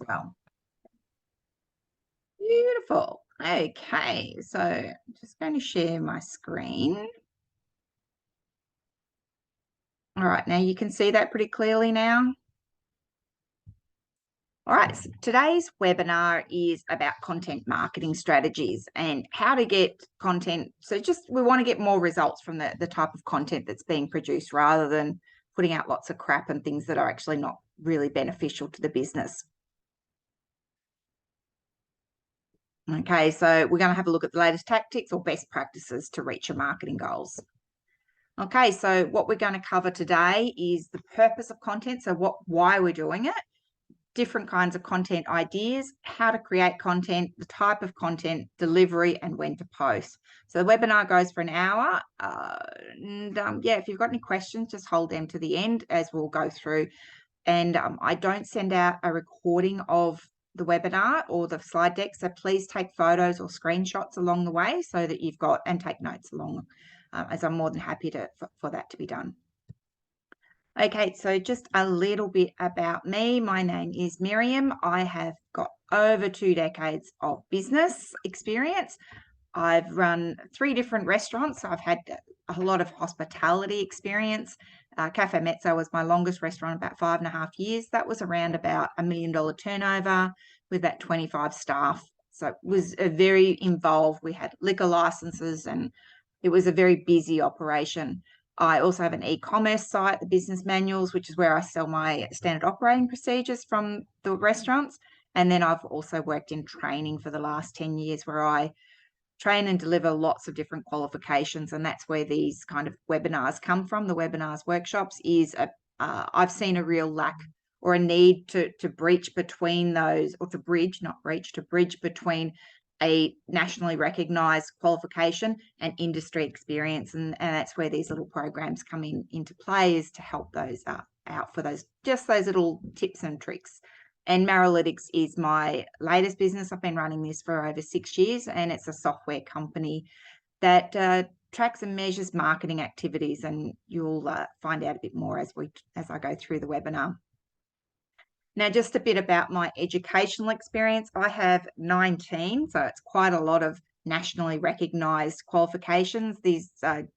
as well. Beautiful. Okay, so I'm just going to share my screen. All right, now you can see that pretty clearly now. All right, so today's webinar is about content marketing strategies and how to get content. So we want to get more results from the type of content that's being produced rather than putting out lots of crap and things that are actually not really beneficial to the business. Okay, so we're going to have a look at the latest tactics or best practices to reach your marketing goals. Okay, so what we're going to cover today is the purpose of content, so why we're doing it, different kinds of content ideas, how to create content, the type of content, delivery, and when to post. So the webinar goes for an hour. Yeah, if you've got any questions, just hold them to the end as we'll go through. And I don't send out a recording of the webinar or the slide deck, so please take photos or screenshots along the way so that you've got, and take notes along, as I'm more than happy for that to be done. Okay, so just a little bit about me. My name is Miriam. I have got over 2 decades of business experience. I've run 3 different restaurants. I've had a lot of hospitality experience. Cafe Mezzo was my longest restaurant, about 5.5 years. That was around about $1 million turnover with about 25 staff. So it was very involved. We had liquor licenses and it was a very busy operation. I also have an e-commerce site, the Business Manuals, which is where I sell my standard operating procedures from the restaurants. And then I've also worked in training for the last 10 years where I train and deliver lots of different qualifications. And that's where these kind of webinars come from. The webinars workshops is, I've seen a real lack or a need to breach between those, or to bridge, not breach, to bridge between a nationally recognised qualification and industry experience, and that's where these little programs come into play, is to help those out for those little tips and tricks. And Maralytics is my latest business. I've been running this for over 6 years, and it's a software company that tracks and measures marketing activities, and you'll find out a bit more as I go through the webinar. Now, just a bit about my educational experience. I have 19, so it's quite a lot of nationally recognised qualifications. These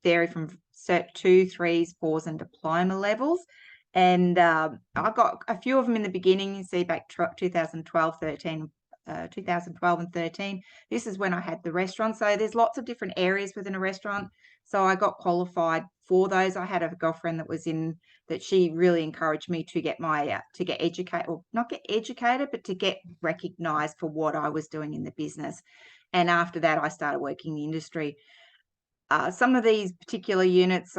vary from Cert 2, 3s, 4s and diploma levels. And I got a few of them in the beginning. You see back 2012 and 13. This is when I had the restaurant. So there's lots of different areas within a restaurant. So I got qualified for those. I had a girlfriend that she really encouraged me to get educated, or not get educated, but to get recognised for what I was doing in the business. And after that, I started working in the industry. Some of these particular units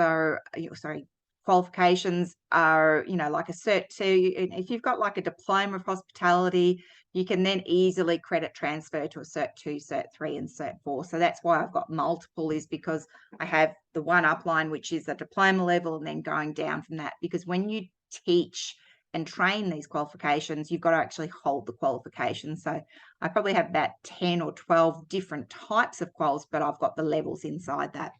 qualifications are, like a Cert 2. If you've got like a diploma of hospitality, you can then easily credit transfer to a Cert 2, Cert 3 and Cert 4. So that's why I've got multiple, is because I have the one upline, which is a diploma level, and then going down from that. Because when you teach and train these qualifications, you've got to actually hold the qualifications. So I probably have about 10 or 12 different types of quals, but I've got the levels inside that.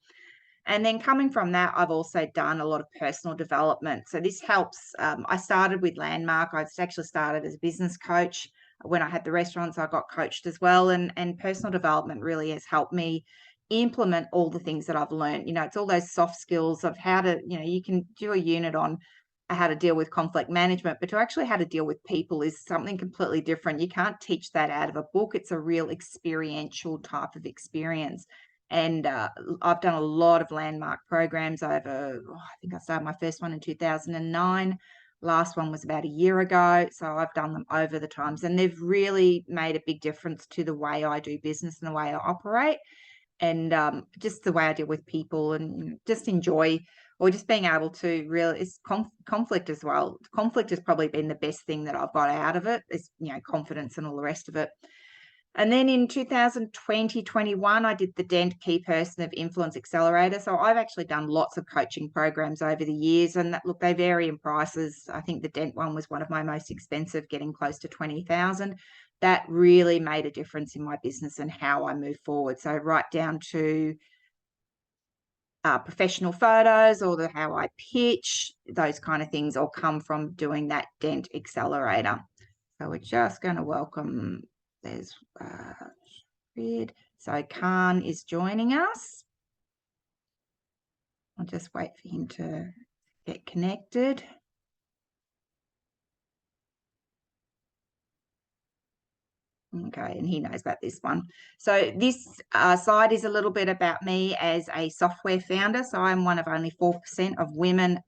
And then coming from that, I've also done a lot of personal development. So this helps. I started with Landmark. I actually started as a business coach. When I had the restaurants, I got coached as well. And personal development really has helped me implement all the things that I've learned. It's all those soft skills of how to, you can do a unit on how to deal with conflict management, but to actually how to deal with people is something completely different. You can't teach that out of a book. It's a real experiential type of experience. And I've done a lot of Landmark programs over, I think I started my first one in 2009. Last one was about a year ago. So I've done them over the times, and they've really made a big difference to the way I do business and the way I operate, and just the way I deal with people, and just enjoy, or just being able to really, it's conflict as well. Conflict has probably been the best thing that I've got out of it, is, confidence and all the rest of it. And then in 2020-21, I did the Dent Key Person of Influence Accelerator. So I've actually done lots of coaching programs over the years, and they vary in prices. I think the Dent one was one of my most expensive, getting close to 20,000. That really made a difference in my business and how I move forward. So right down to professional photos, or how I pitch, those kind of things all come from doing that Dent Accelerator. So we're just going to welcome, there's Fred. So Khan is joining us. I'll just wait for him to get connected. Okay, and he knows about this one. So this slide is a little bit about me as a software founder. So I'm one of only 4% of women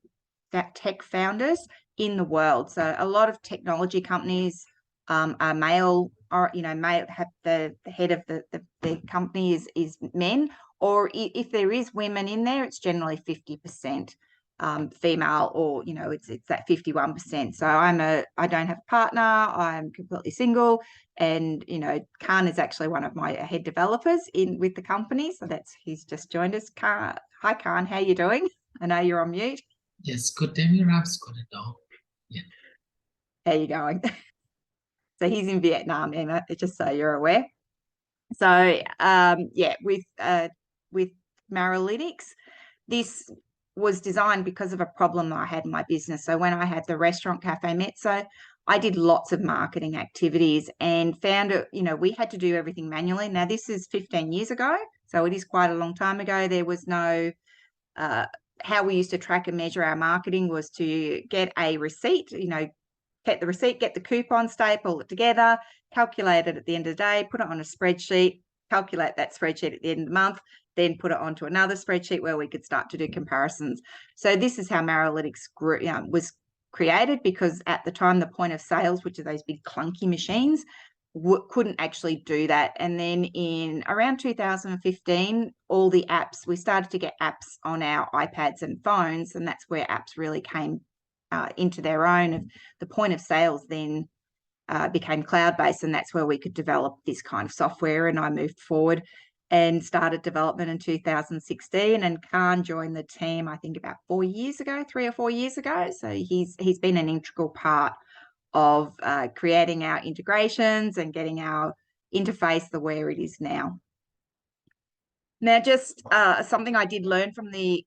tech founders in the world. So a lot of technology companies are male, or male, have the head of the company is men, or if there is women in there, it's generally 50% female, or it's that 51%. So I don't have a partner. I'm completely single, and Khan is actually one of my head developers with the company. So he's just joined us. Hi Khan, how you doing? I know you're on mute. Yes, good day, Miriam. Good now. Yeah. How you going? So he's in Vietnam, Emma, just so you're aware. So yeah, with Maralytics, this was designed because of a problem that I had in my business. So when I had the restaurant Cafe Mezzo, I did lots of marketing activities and found it, we had to do everything manually. Now this is 15 years ago, so it is quite a long time ago. There was no how we used to track and measure our marketing was to get a receipt, get the receipt, get the coupon, staple it together, calculate it at the end of the day, put it on a spreadsheet, calculate that spreadsheet at the end of the month, then put it onto another spreadsheet where we could start to do comparisons. So this is how Maralytics was created, because at the time, the point of sales, which are those big clunky machines, couldn't actually do that. And then in around 2015, all the apps, we started to get apps on our iPads and phones, and that's where apps really came into their own. The point of sales then became cloud-based, and that's where we could develop this kind of software. And I moved forward and started development in 2016, and Khan joined the team, I think about 3 or 4 years ago. So he's been an integral part of creating our integrations and getting our interface the where it is now. Now, just something I did learn from the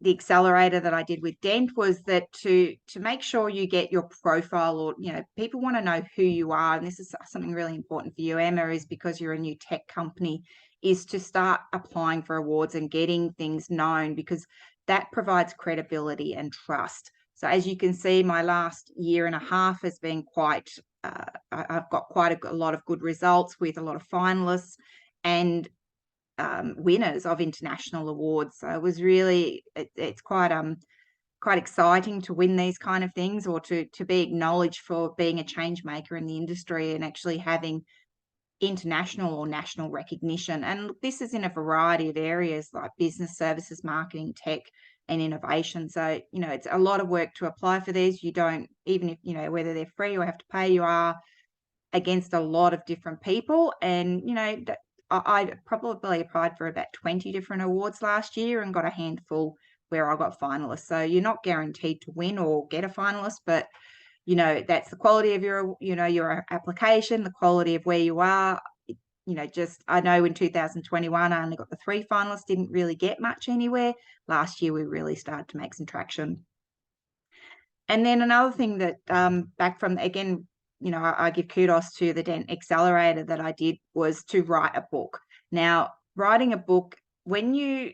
accelerator that I did with Dent was that to make sure you get your profile, or people want to know who you are, and this is something really important for you, Emma, is because you're a new tech company, is to start applying for awards and getting things known, because that provides credibility and trust. So as you can see, my last year and a half has been I've got quite a lot of good results with a lot of finalists and winners of international awards. So it was really, it's quite exciting to win these kind of things, or to be acknowledged for being a change maker in the industry and actually having international or national recognition. And this is in a variety of areas like business services, marketing, tech, and innovation. So, it's a lot of work to apply for these. You don't, even if, whether they're free or have to pay, you are against a lot of different people. And, I probably applied for about 20 different awards last year and got a handful where I got finalists. So you're not guaranteed to win or get a finalist, but that's the quality of your application, the quality of where you are. I know in 2021, I only got the 3 finalists, didn't really get much anywhere. Last year, we really started to make some traction. And then another thing that back from, again, I give kudos to the Dent Accelerator that I did, was to write a book. Now, writing a book, when you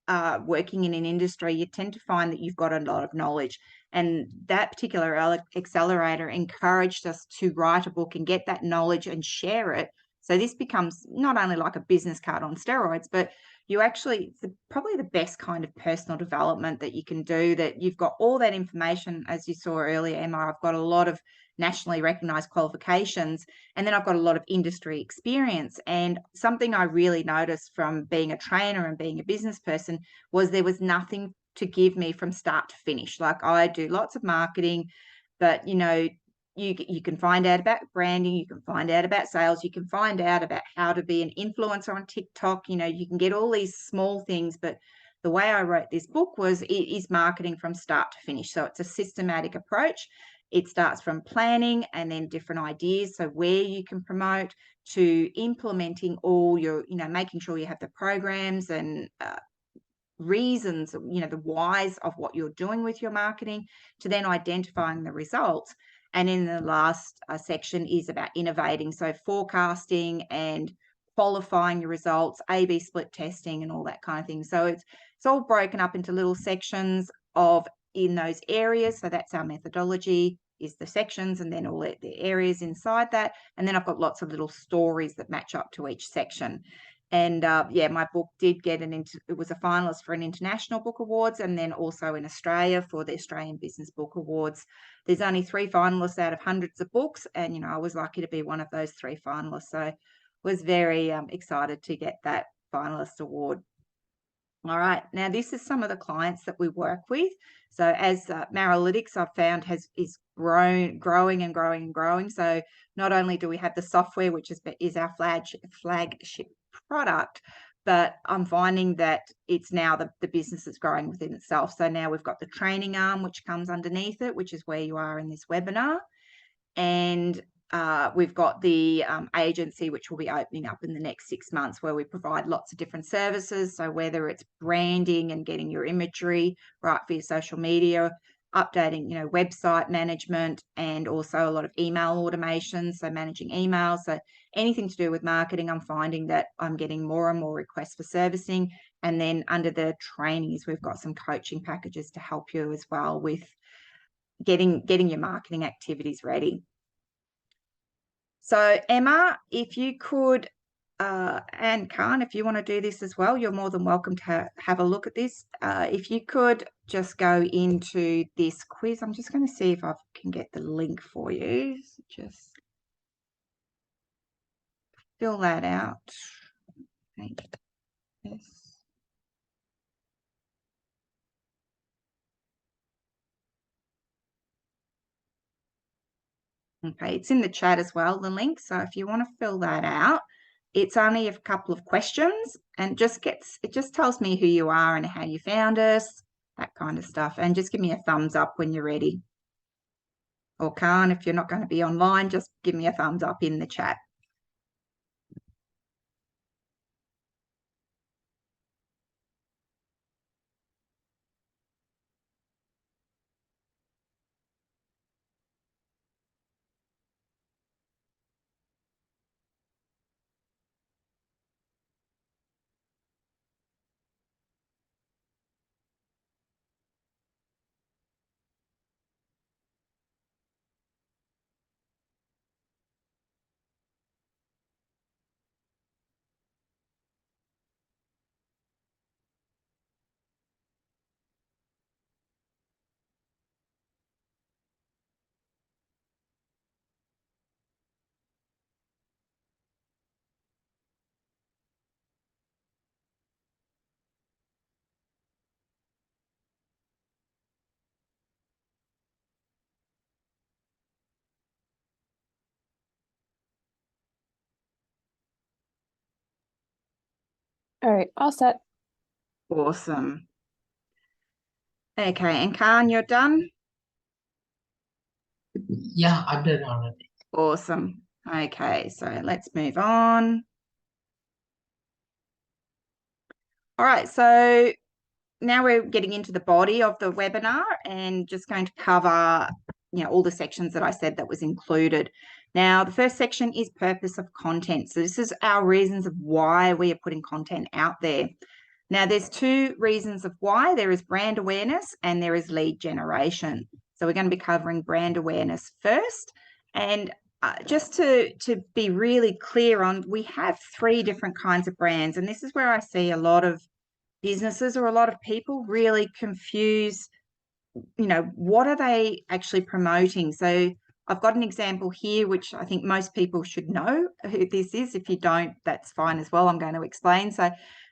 are working in an industry, you tend to find that you've got a lot of knowledge. And that particular accelerator encouraged us to write a book and get that knowledge and share it. So this becomes not only like a business card on steroids, but it's probably the best kind of personal development that you can do, that you've got all that information. As you saw earlier, Emma, I've got a lot of nationally recognized qualifications, and then I've got a lot of industry experience. And something I really noticed from being a trainer and being a business person was there was nothing to give me from start to finish. Like, I do lots of marketing, but you can find out about branding, you can find out about sales, you can find out about how to be an influencer on TikTok, you can get all these small things. But the way I wrote this book it is marketing from start to finish. So it's a systematic approach. It starts from planning and then different ideas, so where you can promote, to implementing all your, making sure you have the programs and reasons, the whys of what you're doing with your marketing, to then identifying the results. And in the last section is about innovating. So forecasting and qualifying your results, A/B split testing and all that kind of thing. So it's all broken up into little sections in those areas. So that's our methodology, is the sections, and then all the areas inside that. And then I've got lots of little stories that match up to each section. And yeah, my book did get it was a finalist for an International Book Awards, and then also in Australia for the Australian Business Book Awards. There's only 3 finalists out of hundreds of books, and I was lucky to be one of those 3 finalists. So was very excited to get that finalist award. All right, now this is some of the clients that we work with. So as Maralytics, I've found is growing and growing and growing. So not only do we have the software, which is our flagship product, but I'm finding that it's now the business is growing within itself. So now we've got the training arm, which comes underneath it, which is where you are in this webinar. And we've got the agency, which will be opening up in the next 6 months, where we provide lots of different services. So whether it's branding and getting your imagery right for your social media, updating, website management, and also a lot of email automation, so managing emails. So anything to do with marketing, I'm finding that I'm getting more and more requests for servicing. And then under the trainings, we've got some coaching packages to help you as well with getting your marketing activities ready. So Emma, if you could, and Khan, if you want to do this as well, you're more than welcome to have a look at this. If you could just go into this quiz. I'm just going to see if I can get the link for you. Just fill that out. Yes. Okay, it's in the chat as well, the link. So if you want to fill that out, it's only a couple of questions, and it just tells me who you are and how you found us, that kind of stuff. And just give me a thumbs up when you're ready. Or Khan, if you're not going to be online, just give me a thumbs up in the chat. All right, all set. Awesome. Okay, and Khan, you're done? Yeah, I'm done already. Awesome. Okay, so let's move on. All right, so now we're getting into the body of the webinar and just going to cover, all the sections that I said that was included. Now, the first section is purpose of content. So this is our reasons of why we are putting content out there. Now, there's 2 reasons of why. There is brand awareness and there is lead generation. So we're going to be covering brand awareness first. And just to be really clear on, we have 3 different kinds of brands. And this is where I see a lot of businesses or a lot of people really confuse, what are they actually promoting? So I've got an example here, which I think most people should know who this is. If you don't, that's fine as well. I'm going to explain. So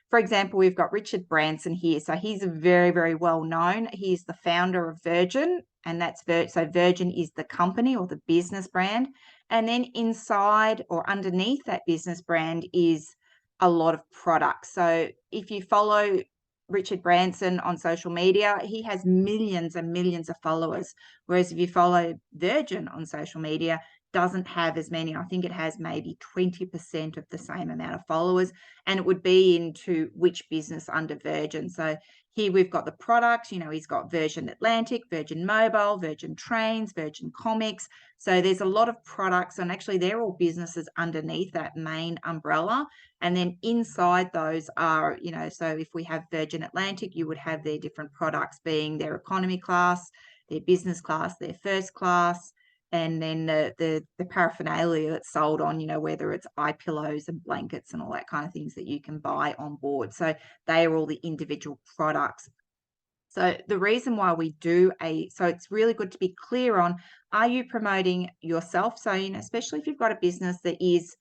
for example, we've got Richard Branson here. So he's very, very well known. He's the founder of Virgin, and so Virgin is the company or the business brand. And then inside or underneath that business brand is a lot of products. So if you follow Richard Branson on social media, he has millions and millions of followers. Whereas if you follow Virgin on social media, doesn't have as many. I think it has maybe 20% of the same amount of followers, and it would be into which business under Virgin. So Here we've got the products, you know, he's got Virgin Atlantic, Virgin Mobile, Virgin Trains, Virgin Comics. So there's a lot of products, and actually they're all businesses underneath that main umbrella. And then inside those are, you know, so if we have Virgin Atlantic, you would have their different products being their economy class, their business class, their first class, and then the paraphernalia that's sold on, you know, whether it's eye pillows and blankets and all that kind of things that you can buy on board. So they are all the individual products. So the reason why we do so it's really good to be clear on, are you promoting yourself? So, you know, especially if you've got a business that is,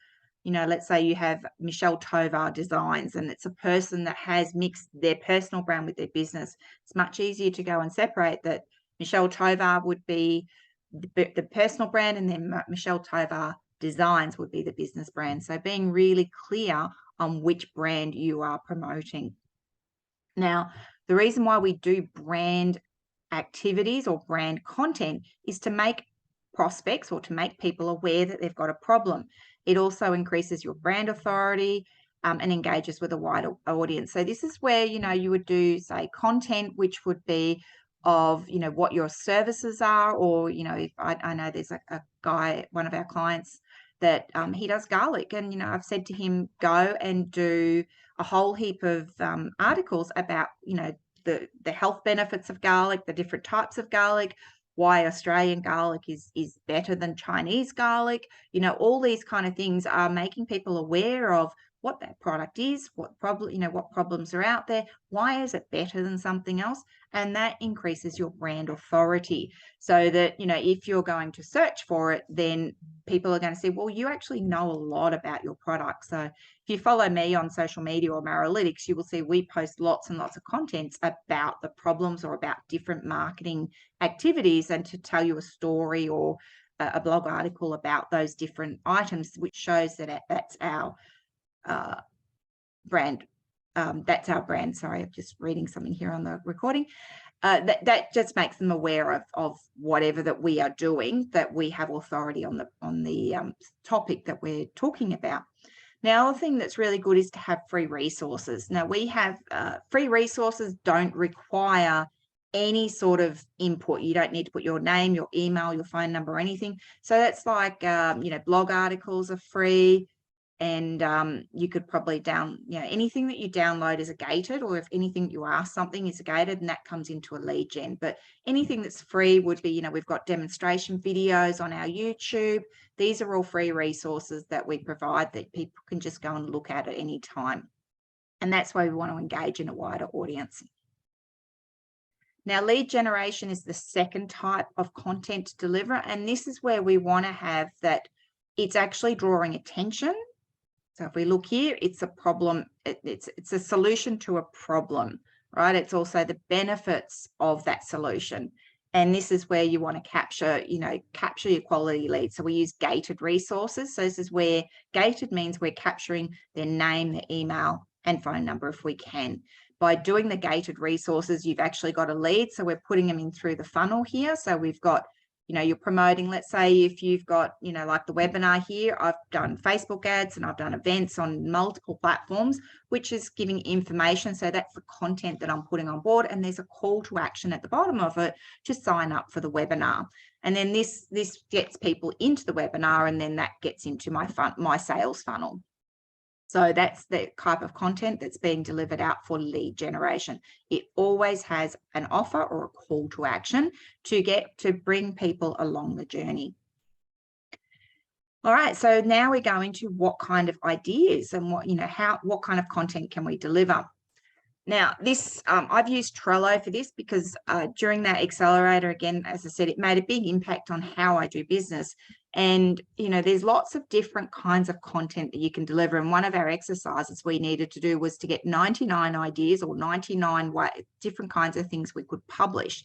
you know, let's say you have Michelle Tovar Designs, and it's a person that has mixed their personal brand with their business. It's much easier to go and separate that. Michelle Tovar would be the personal brand, and then Michelle Tovar Designs would be the business brand. So being really clear on which brand you are promoting. Now, the reason why we do brand activities or brand content is to make prospects or to make people aware that they've got a problem. It also increases your brand authority and engages with a wider audience. So this is where, you know, you would do, say, content, which would be of, you know, what your services are, or, you know, if I know there's a guy, one of our clients, that he does garlic, and, you know, I've said to him, go and do a whole heap of articles about, you know, the health benefits of garlic, the different types of garlic, why Australian garlic is better than Chinese garlic. You know, all these kind of things are making people aware of what that product is, what problems are out there, why is it better than something else, and that increases your brand authority. So that, you know, if you're going to search for it, then people are going to say, well, you actually know a lot about your product. So if you follow me on social media or Maralytics, you will see we post lots and lots of contents about the problems or about different marketing activities, and to tell you a story or a blog article about those different items, which shows that that's our brand. That's our brand. Sorry, I'm just reading something here on the recording. That just makes them aware of whatever that we are doing, that we have authority on the topic that we're talking about. Now, the thing that's really good is to have free resources. Now, we have free resources don't require any sort of input. You don't need to put your name, your email, your phone number, or anything. So that's like, you know, blog articles are free. And you could probably you know, anything that you download is a gated, or if anything you ask something is a gated, and that comes into a lead gen. But anything that's free would be, you know, we've got demonstration videos on our YouTube. These are all free resources that we provide that people can just go and look at any time. And that's why we want to engage in a wider audience. Now, lead generation is the second type of content to deliver. And this is where we want to have that it's actually drawing attention. So if we look here, it's a problem. It's a solution to a problem, right? It's also the benefits of that solution. And this is where you want to capture your quality leads. So we use gated resources. So this is where gated means we're capturing their name, their email, and phone number if we can. By doing the gated resources, you've actually got a lead. So we're putting them in through the funnel here. So we've got, you know, you're promoting, let's say if you've got, you know, like the webinar here, I've done Facebook ads and I've done events on multiple platforms, which is giving information. So that's the content that I'm putting on board. And there's a call to action at the bottom of it to sign up for the webinar. And then this gets people into the webinar, and then that gets into my sales funnel. So that's the type of content that's being delivered out for lead generation. It always has an offer or a call to action to bring people along the journey. All right, so now we go into what kind of ideas and what kind of content can we deliver. Now, this I've used Trello for this because during that accelerator, again, as I said, it made a big impact on how I do business. And, you know, there's lots of different kinds of content that you can deliver. And one of our exercises we needed to do was to get 99 ideas or 99 different kinds of things we could publish.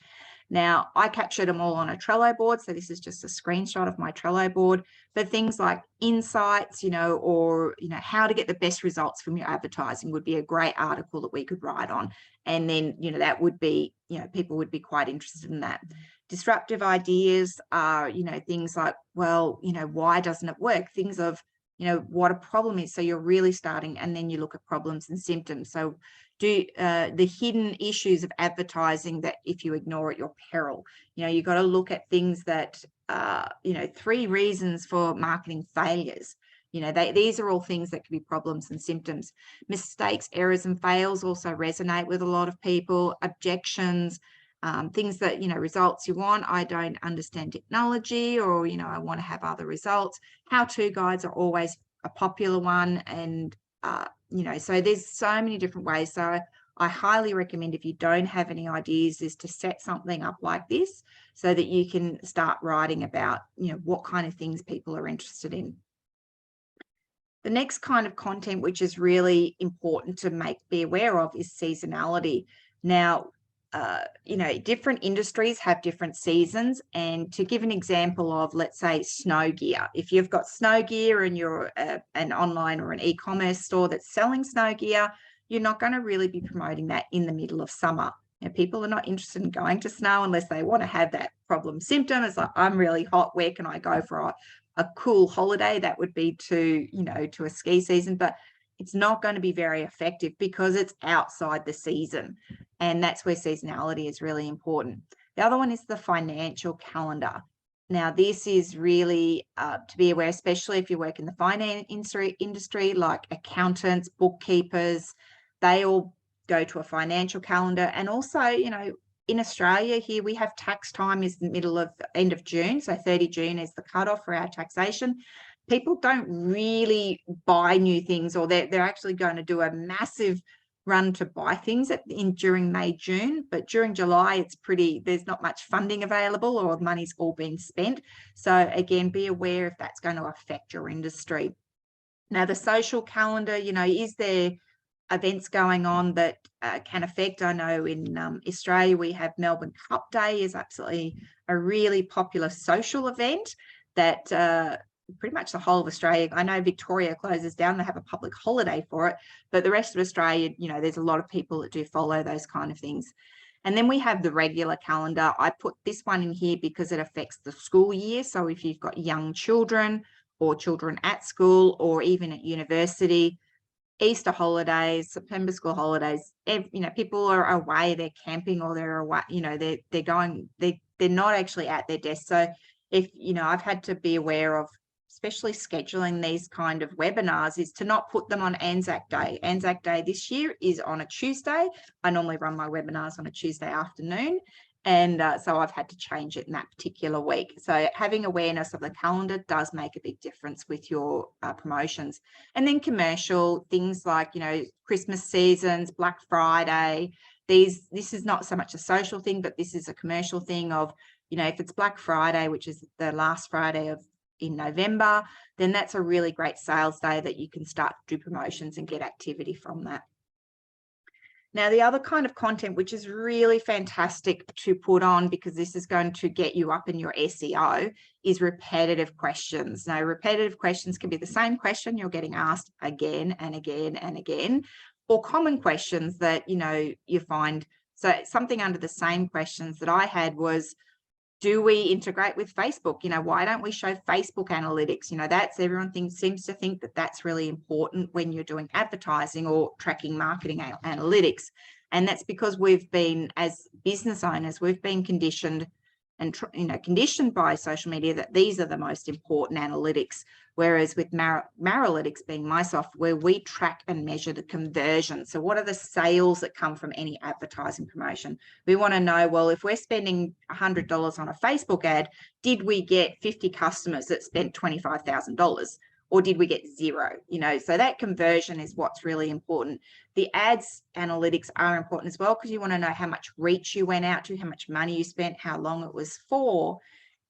Now, I captured them all on a Trello board. So this is just a screenshot of my Trello board. But things like insights, you know, or, you know, how to get the best results from your advertising would be a great article that we could write on. And then, you know, that would be, you know, people would be quite interested in that. Disruptive ideas are, you know, things like, well, you know, why doesn't it work? Things of, you know, what a problem is. So you're really starting, and then you look at problems and symptoms. So, The hidden issues of advertising that if you ignore at your peril. You've got to look at things that, 3 reasons for marketing failures. These are all things that can be problems and symptoms. Mistakes, errors, and fails also resonate with a lot of people. Objections, things that, results you want. I don't understand technology, or, I want to have other results. How-to guides are always a popular one. And, so there's so many different ways. So I highly recommend, if you don't have any ideas, is to set something up like this so that you can start writing about, what kind of things people are interested in. The next kind of content, which is really important to be aware of, is seasonality. Now, different industries have different seasons. And to give an example of, let's say, snow gear, if you've got snow gear and you're an online or an e-commerce store that's selling snow gear, you're not going to really be promoting that in the middle of summer. People are not interested in going to snow unless they want to have that problem symptom. It's like, I'm really hot, where can I go for a cool holiday? That would be to a ski season, but it's not going to be very effective because it's outside the season. And that's where seasonality is really important. The other one is the financial calendar. Now, this is really to be aware, especially if you work in the finance industry, like accountants, bookkeepers, they all go to a financial calendar. And also, in Australia here, we have tax time is the end of June. So 30 June is the cutoff for our taxation. People don't really buy new things, or they're actually going to do a massive run to buy things during May, June. But during July, there's not much funding available, or the money's all been spent. So again, be aware if that's going to affect your industry. Now, the social calendar, is there events going on that can affect? I know in Australia, we have Melbourne Cup Day is absolutely a really popular social event that pretty much the whole of Australia. I know Victoria closes down, they have a public holiday for it, but the rest of Australia, there's a lot of people that do follow those kind of things. And then we have the regular calendar. I put this one in here because it affects the school year. So if you've got young children or children at school or even at university, Easter holidays, September school holidays, people are away, they're camping, or they're away, they're not actually at their desk. So if, I've had to be aware of, especially scheduling these kind of webinars, is to not put them on Anzac Day. Anzac Day this year is on a Tuesday. I normally run my webinars on a Tuesday afternoon. And so I've had to change it in that particular week. So having awareness of the calendar does make a big difference with your promotions. And then commercial things like, Christmas seasons, Black Friday. This is not so much a social thing, but this is a commercial thing of, if it's Black Friday, which is the last Friday in November, then that's a really great sales day that you can start to do promotions and get activity from that. Now, the other kind of content, which is really fantastic to put on, because this is going to get you up in your SEO, is repetitive questions. Now, repetitive questions can be the same question you're getting asked again and again and again, or common questions that, you find. So something under the same questions that I had was, do we integrate with Facebook? Why don't we show Facebook analytics? Everyone seems to think that that's really important when you're doing advertising or tracking marketing analytics. And that's because we've been, as business owners, we've been conditioned conditioned by social media that these are the most important analytics. Whereas with Maralytics being my software, we track and measure the conversion. So what are the sales that come from any advertising promotion? We want to know, well, if we're spending $100 on a Facebook ad, did we get 50 customers that spent $25,000? Or did we get 0? So that conversion is what's really important. The ads analytics are important as well, because you want to know how much reach you went out to, how much money you spent, how long it was for,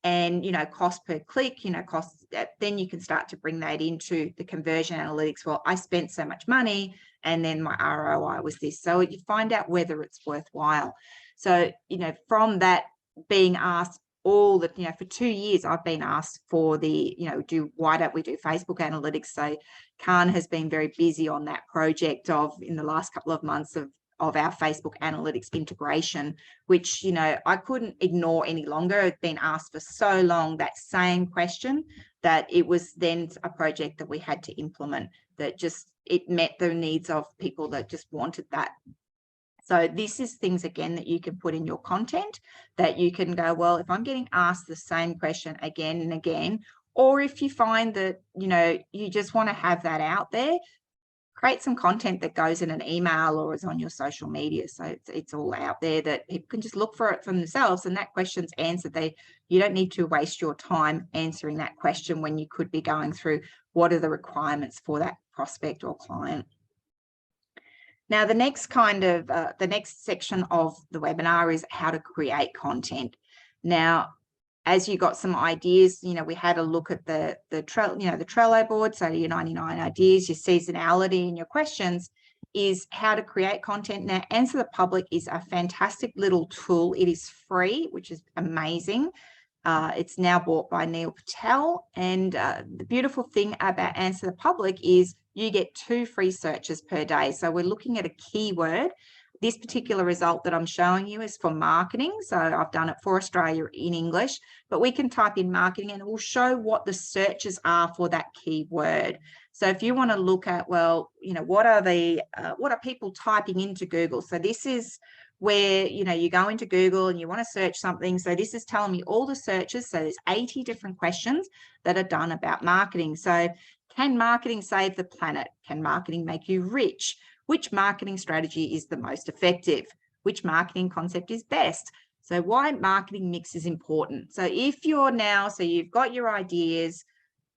and, cost per click, cost. Then you can start to bring that into the conversion analytics. Well, I spent so much money and then my ROI was this. So you find out whether it's worthwhile. So, from that being asked, for 2 years, I've been asked for why don't we do Facebook analytics? So Khan has been very busy on that project in the last couple of months of our Facebook analytics integration, which, I couldn't ignore any longer. It's been asked for so long, that same question, that it was then a project that we had to implement. that just, it met the needs of people that just wanted that. So this is things, again, that you can put in your content, that you can go, well, if I'm getting asked the same question again and again, or if you find that, you know, you just want to have that out there, create some content that goes in an email or is on your social media. So it's all out there that people can just look for it for themselves, and that question's answered. You don't need to waste your time answering that question when you could be going through what are the requirements for that prospect or client. Now, the next the next section of the webinar is how to create content. Now, as you got some ideas, you know, we had a look at the Trello board. So your 99 ideas, your seasonality, and your questions is how to create content. Now, Answer the Public is a fantastic little tool. It is free, which is amazing. It's now bought by Neil Patel. And the beautiful thing about Answer the Public is you get 2 free searches per day. So we're looking at a keyword. This particular result that I'm showing you is for marketing. So I've done it for Australia in English, but we can type in marketing and it will show what the searches are for that keyword. So if you want to look at, well, you know, what are people typing into Google? So this is where, you know, you go into Google and you want to search something. So this is telling me all the searches. So there's 80 different questions that are done about marketing. So can marketing save the planet? Can marketing make you rich? Which marketing strategy is the most effective? Which marketing concept is best? So why marketing mix is important. So if you're now, so you've got your ideas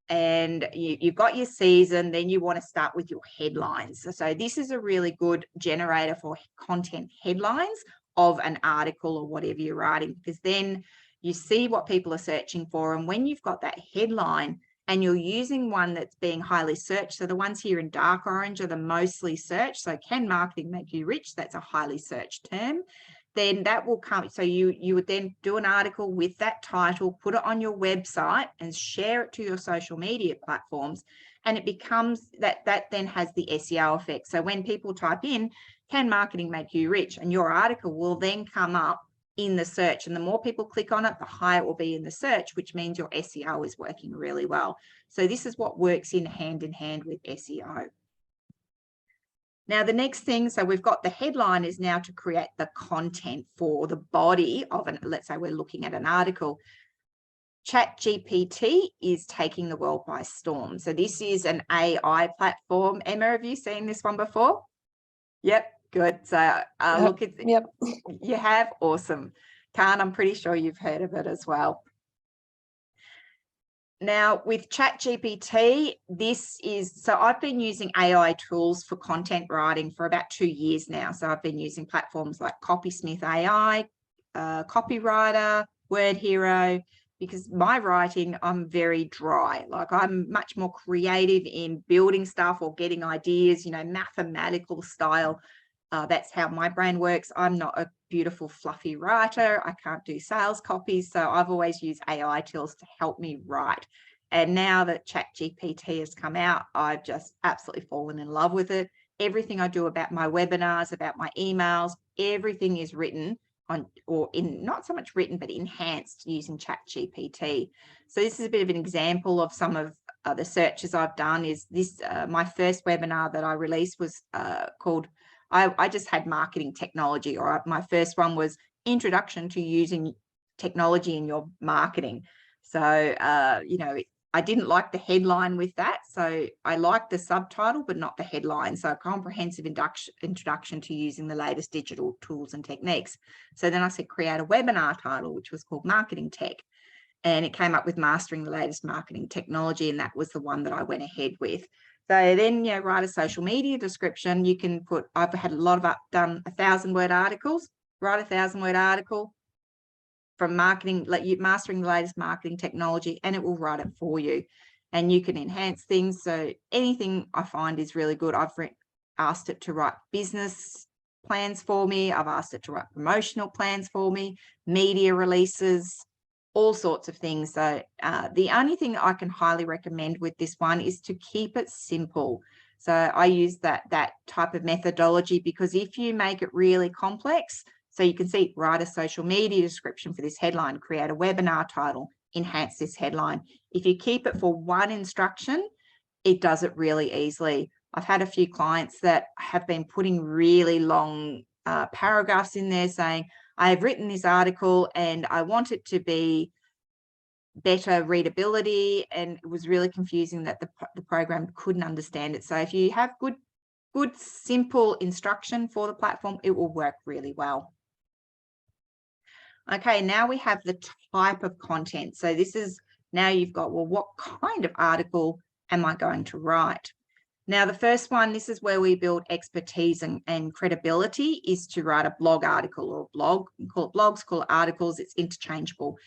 and you've got your season, then you want to start with your headlines. So this is a really good generator for content headlines of an article or whatever you're writing, because then you see what people are searching for. And when you've got that headline, and you're using one that's being highly searched, so the ones here in dark orange are the mostly searched. So can marketing make you rich? That's a highly searched term. Then that will come. So you would then do an article with that title, put it on your website and share it to your social media platforms. And it becomes that then has the SEO effect. So when people type in, can marketing make you rich? And your article will then come up in the search, and the more people click on it, the higher it will be in the search, which means your SEO is working really well. So this is what works in hand with SEO. Now, the next thing, so we've got the headline is now to create the content for the body of let's say we're looking at an article. ChatGPT is taking the world by storm. So this is an AI platform. Emma, have you seen this one before? Yep. Good. So look at Yep. You have? Awesome. Khan, I'm pretty sure you've heard of it as well. Now with ChatGPT, so I've been using AI tools for content writing for about 2 years now. So I've been using platforms like Copysmith AI, Copywriter, Word Hero, because my writing, I'm very dry. Like I'm much more creative in building stuff or getting ideas, you know, mathematical style. That's how my brain works. I'm not a beautiful, fluffy writer. I can't do sales copies. So I've always used AI tools to help me write. And now that ChatGPT has come out, I've just absolutely fallen in love with it. Everything I do about my webinars, about my emails, everything is written on, or in not so much written, but enhanced using ChatGPT. So this is a bit of an example of some of the searches I've done. Is this my first webinar that I released was called I just had marketing technology, or my first one was introduction to using technology in your marketing. So, you know, I didn't like the headline with that. So I liked the subtitle, but not the headline. So a comprehensive introduction to using the latest digital tools and techniques. So then I said, create a webinar title, which was called Marketing Tech. And it came up with mastering the latest marketing technology. And that was the one that I went ahead with. So then, you know, write a social media description. You can put, I've had a lot of done 1,000-word articles, write a 1,000-word article from marketing, mastering the latest marketing technology, and it will write it for you. And you can enhance things. So anything I find is really good. I've asked it to write business plans for me. I've asked it to write promotional plans for me, media releases, all sorts of things. So the only thing I can highly recommend with this one is to keep it simple. So I use that type of methodology, because if you make it really complex, so you can see, write a social media description for this headline, create a webinar title, enhance this headline. If you keep it for one instruction, it does it really easily. I've had a few clients that have been putting really long paragraphs in there saying, I have written this article and I want it to be better readability, and it was really confusing that the program couldn't understand it. So if you have good simple instruction for the platform, it will work really well. Okay, now we have the type of content. So this is, now you've got, well, what kind of article am I going to write? Now, the first one, this is where we build expertise and credibility, is to write a blog article or a blog. You call it blogs, call it articles, it's interchangeable.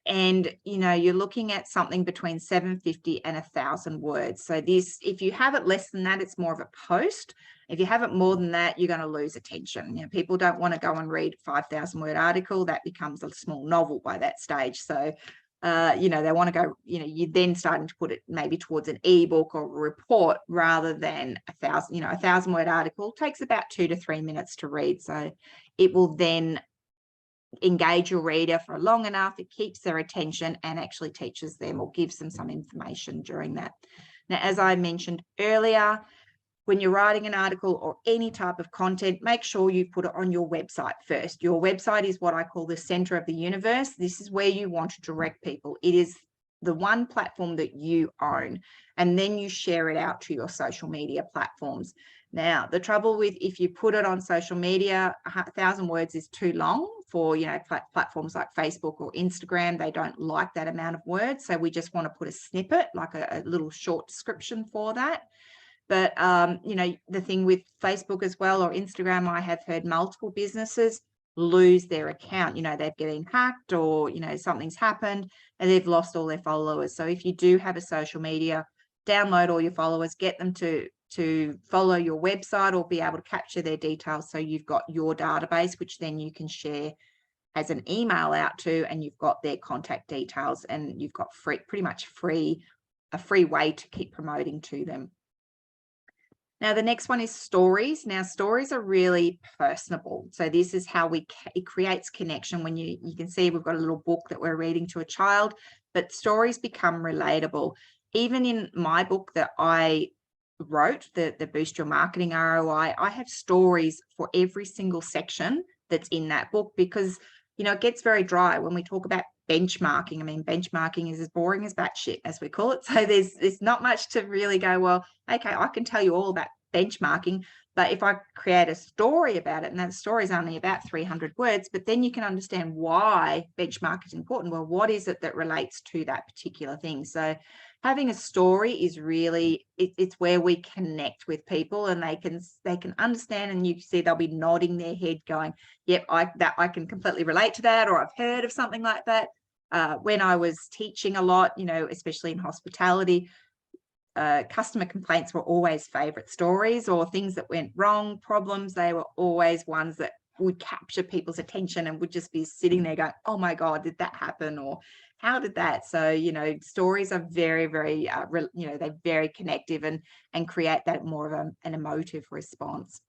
And, you know, you're looking at something between 750 and 1,000 words. So this, if you have it less than that, it's more of a post. If you have it more than that, you're going to lose attention. You know, people don't want to go and read a 5,000 word article. That becomes a small novel by that stage. So, you know, they want to go, you know, you're then starting to put it maybe towards an ebook or a report rather than 1,000, you know, 1,000 word article takes about 2 to 3 minutes to read. So it will then engage your reader for long enough, it keeps their attention and actually teaches them or gives them some information during that. Now, as I mentioned earlier, when you're writing an article or any type of content, make sure you put it on your website first. Your website is what I call the center of the universe. This is where you want to direct people. It is the one platform that you own, and then you share it out to your social media platforms. Now, the trouble with, if you put it on social media, 1,000 words is too long for, you know, platforms like Facebook or Instagram. They don't like that amount of words. So we just want to put a snippet, like a little short description for that. But, you know, the thing with Facebook as well, or Instagram, I have heard multiple businesses lose their account. You know, they've getting hacked, or, you know, something's happened and they've lost all their followers. So if you do have a social media, download all your followers, get them to follow your website or be able to capture their details. So you've got your database, which then you can share as an email out to, and you've got their contact details, and you've got pretty much a free way to keep promoting to them. Now, the next one is stories. Now, stories are really personable. So this is how it creates connection. When you can see we've got a little book that we're reading to a child, but stories become relatable. Even in my book that I wrote, the Boost Your Marketing ROI, I have stories for every single section that's in that book, because, you know, it gets very dry when we talk about benchmarking. I mean, benchmarking is as boring as batshit, as we call it. So there's not much to really go, well, okay, I can tell you all about benchmarking, but if I create a story about it, and that story is only about 300 words, but then you can understand why benchmark is important. Well, what is it that relates to that particular thing? So having a story is really, it's where we connect with people, and they can understand, and you see they'll be nodding their head going, yep, I can completely relate to that, or I've heard of something like that. When I was teaching a lot, you know, especially in hospitality, customer complaints were always favorite stories, or things that went wrong, problems. They were always ones that would capture people's attention and would just be sitting there going, oh my God, did that happen? Or how did that? So, you know, stories are very, very, you know, they're very connective and create that more of an emotive response.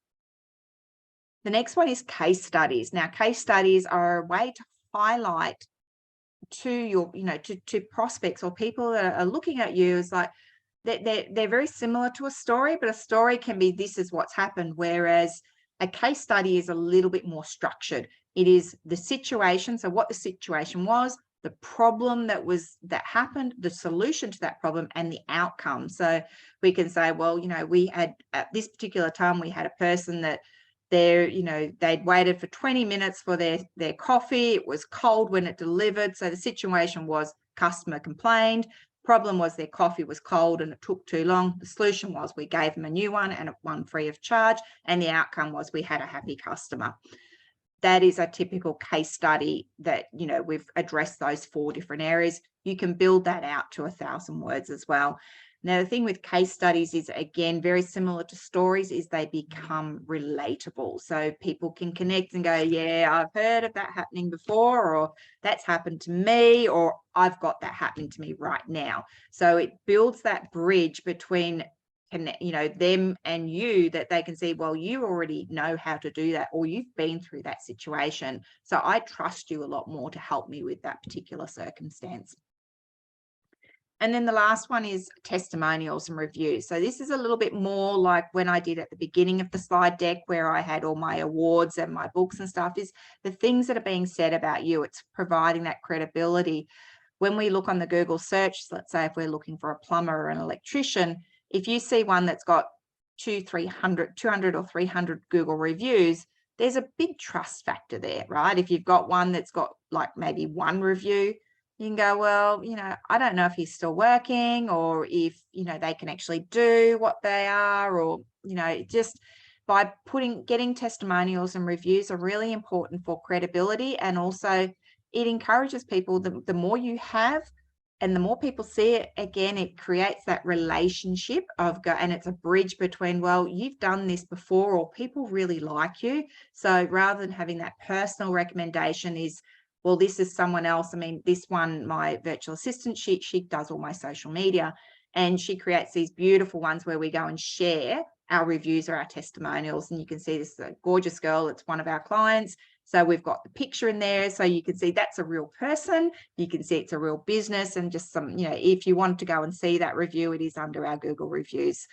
The next one is case studies. Now, case studies are a way to highlight to your, you know, to prospects or people that are looking at you as like, they're very similar to a story, but a story can be, this is what's happened, whereas a case study is a little bit more structured. It is the situation, so what the situation was, the problem that happened, the solution to that problem, and the outcome. So we can say, well, you know, we had, at this particular time, we had a person that you know, they'd waited for 20 minutes for their coffee. It was cold when it delivered. So the situation was, customer complained. Problem was their coffee was cold and it took too long. The solution was we gave them a new one, and one free of charge. And the outcome was we had a happy customer. That is a typical case study that, you know, we've addressed those 4 different areas. You can build that out to 1,000 words as well. Now, the thing with case studies is, again, very similar to stories, is they become relatable. So people can connect and go, yeah, I've heard of that happening before, or that's happened to me, or I've got that happening to me right now. So it builds that bridge between, you know, them and you, that they can see, well, you already know how to do that, or you've been through that situation. So I trust you a lot more to help me with that particular circumstance. And then the last one is testimonials and reviews. So this is a little bit more like when I did at the beginning of the slide deck, where I had all my awards and my books and stuff, is the things that are being said about you. It's providing that credibility. When we look on the Google search, let's say if we're looking for a plumber or an electrician, if you see one that's got 200 or 300 Google reviews, there's a big trust factor there, right? If you've got one that's got like maybe one review, you can go, well, I don't know if he's still working, or if, they can actually do what they are, or, just by getting testimonials and reviews are really important for credibility. And also it encourages people, the more you have and the more people see it, again, it creates that relationship and it's a bridge between, well, you've done this before, or people really like you. So rather than having that personal recommendation is, well, this is someone else. I mean, this one, my virtual assistant, she does all my social media, and she creates these beautiful ones where we go and share our reviews or our testimonials. And you can see this gorgeous girl. It's one of our clients. So we've got the picture in there, so you can see that's a real person. You can see it's a real business, and just some, if you want to go and see that review, it is under our Google reviews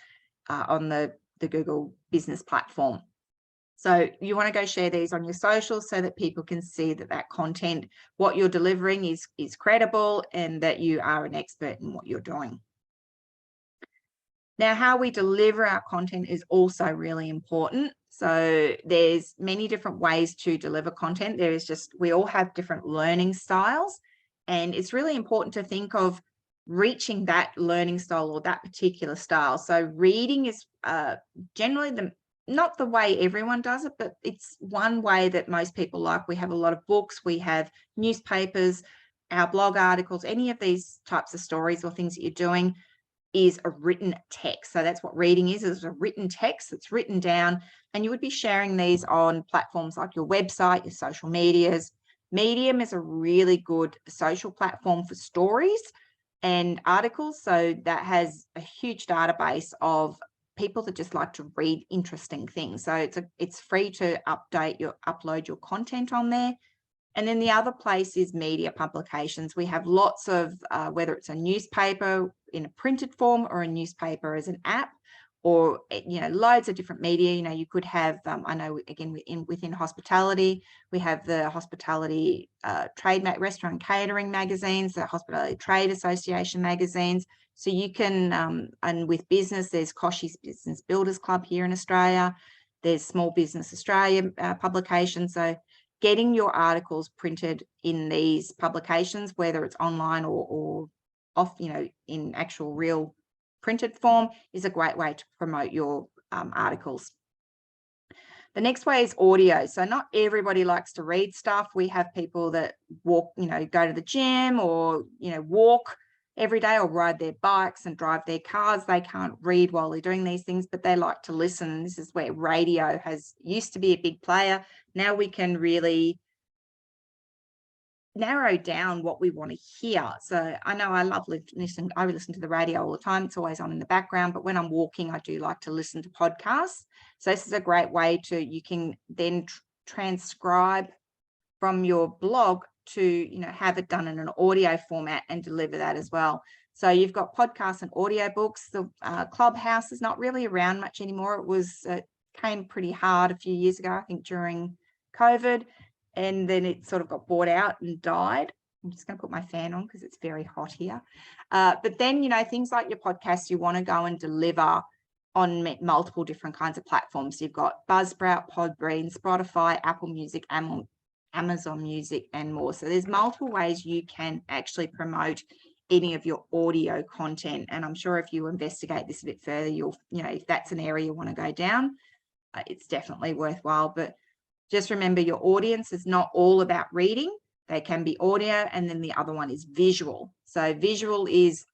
on the Google business platform. So you want to go share these on your socials so that people can see that that content, what you're delivering is credible, and that you are an expert in what you're doing. Now, how we deliver our content is also really important. So there's many different ways to deliver content. We all have different learning styles, and it's really important to think of reaching that learning style or that particular style. So reading is generally not the way everyone does it, but it's one way that most people like. We have a lot of books, we have newspapers, our blog articles, any of these types of stories or things that you're doing is a written text. So that's what reading is a written text that's written down, and you would be sharing these on platforms like your website, your social medias. Medium is a really good social platform for stories and articles. So that has a huge database of people that just like to read interesting things. So it's free to upload your content on there. And then the other place is media publications. We have lots of, whether it's a newspaper in a printed form or a newspaper as an app, or, loads of different media. You could have, I know, again, within hospitality, we have the hospitality restaurant and catering magazines, the Hospitality Trade Association magazines. So you can, and with business, there's Koshi's Business Builders Club here in Australia. There's Small Business Australia publications. So getting your articles printed in these publications, whether it's online or off, in actual real printed form, is a great way to promote your articles. The next way is audio. So not everybody likes to read stuff. We have people that walk, go to the gym, or, walk every day, or ride their bikes and drive their cars. They can't read while they're doing these things, but they like to listen. This is where radio used to be a big player. Now we can really narrow down what we want to hear. So I know I love listening. I listen to the radio all the time. It's always on in the background, but when I'm walking, I do like to listen to podcasts. So this is a great way you can then transcribe from your blog to, have it done in an audio format and deliver that as well. So you've got podcasts and audio books. The Clubhouse is not really around much anymore. It came pretty hard a few years ago, I think during COVID, and then it sort of got bought out and died. I'm just going to put my fan on because it's very hot here. But then, things like your podcasts, you want to go and deliver on multiple different kinds of platforms. You've got Buzzsprout, Podbean, Spotify, Apple Music, Amazon Music, and more. So there's multiple ways you can actually promote any of your audio content. And I'm sure if you investigate this a bit further, you'll, if that's an area you want to go down, it's definitely worthwhile. But just remember, your audience is not all about reading. They can be audio, and then the other one is visual. So visual is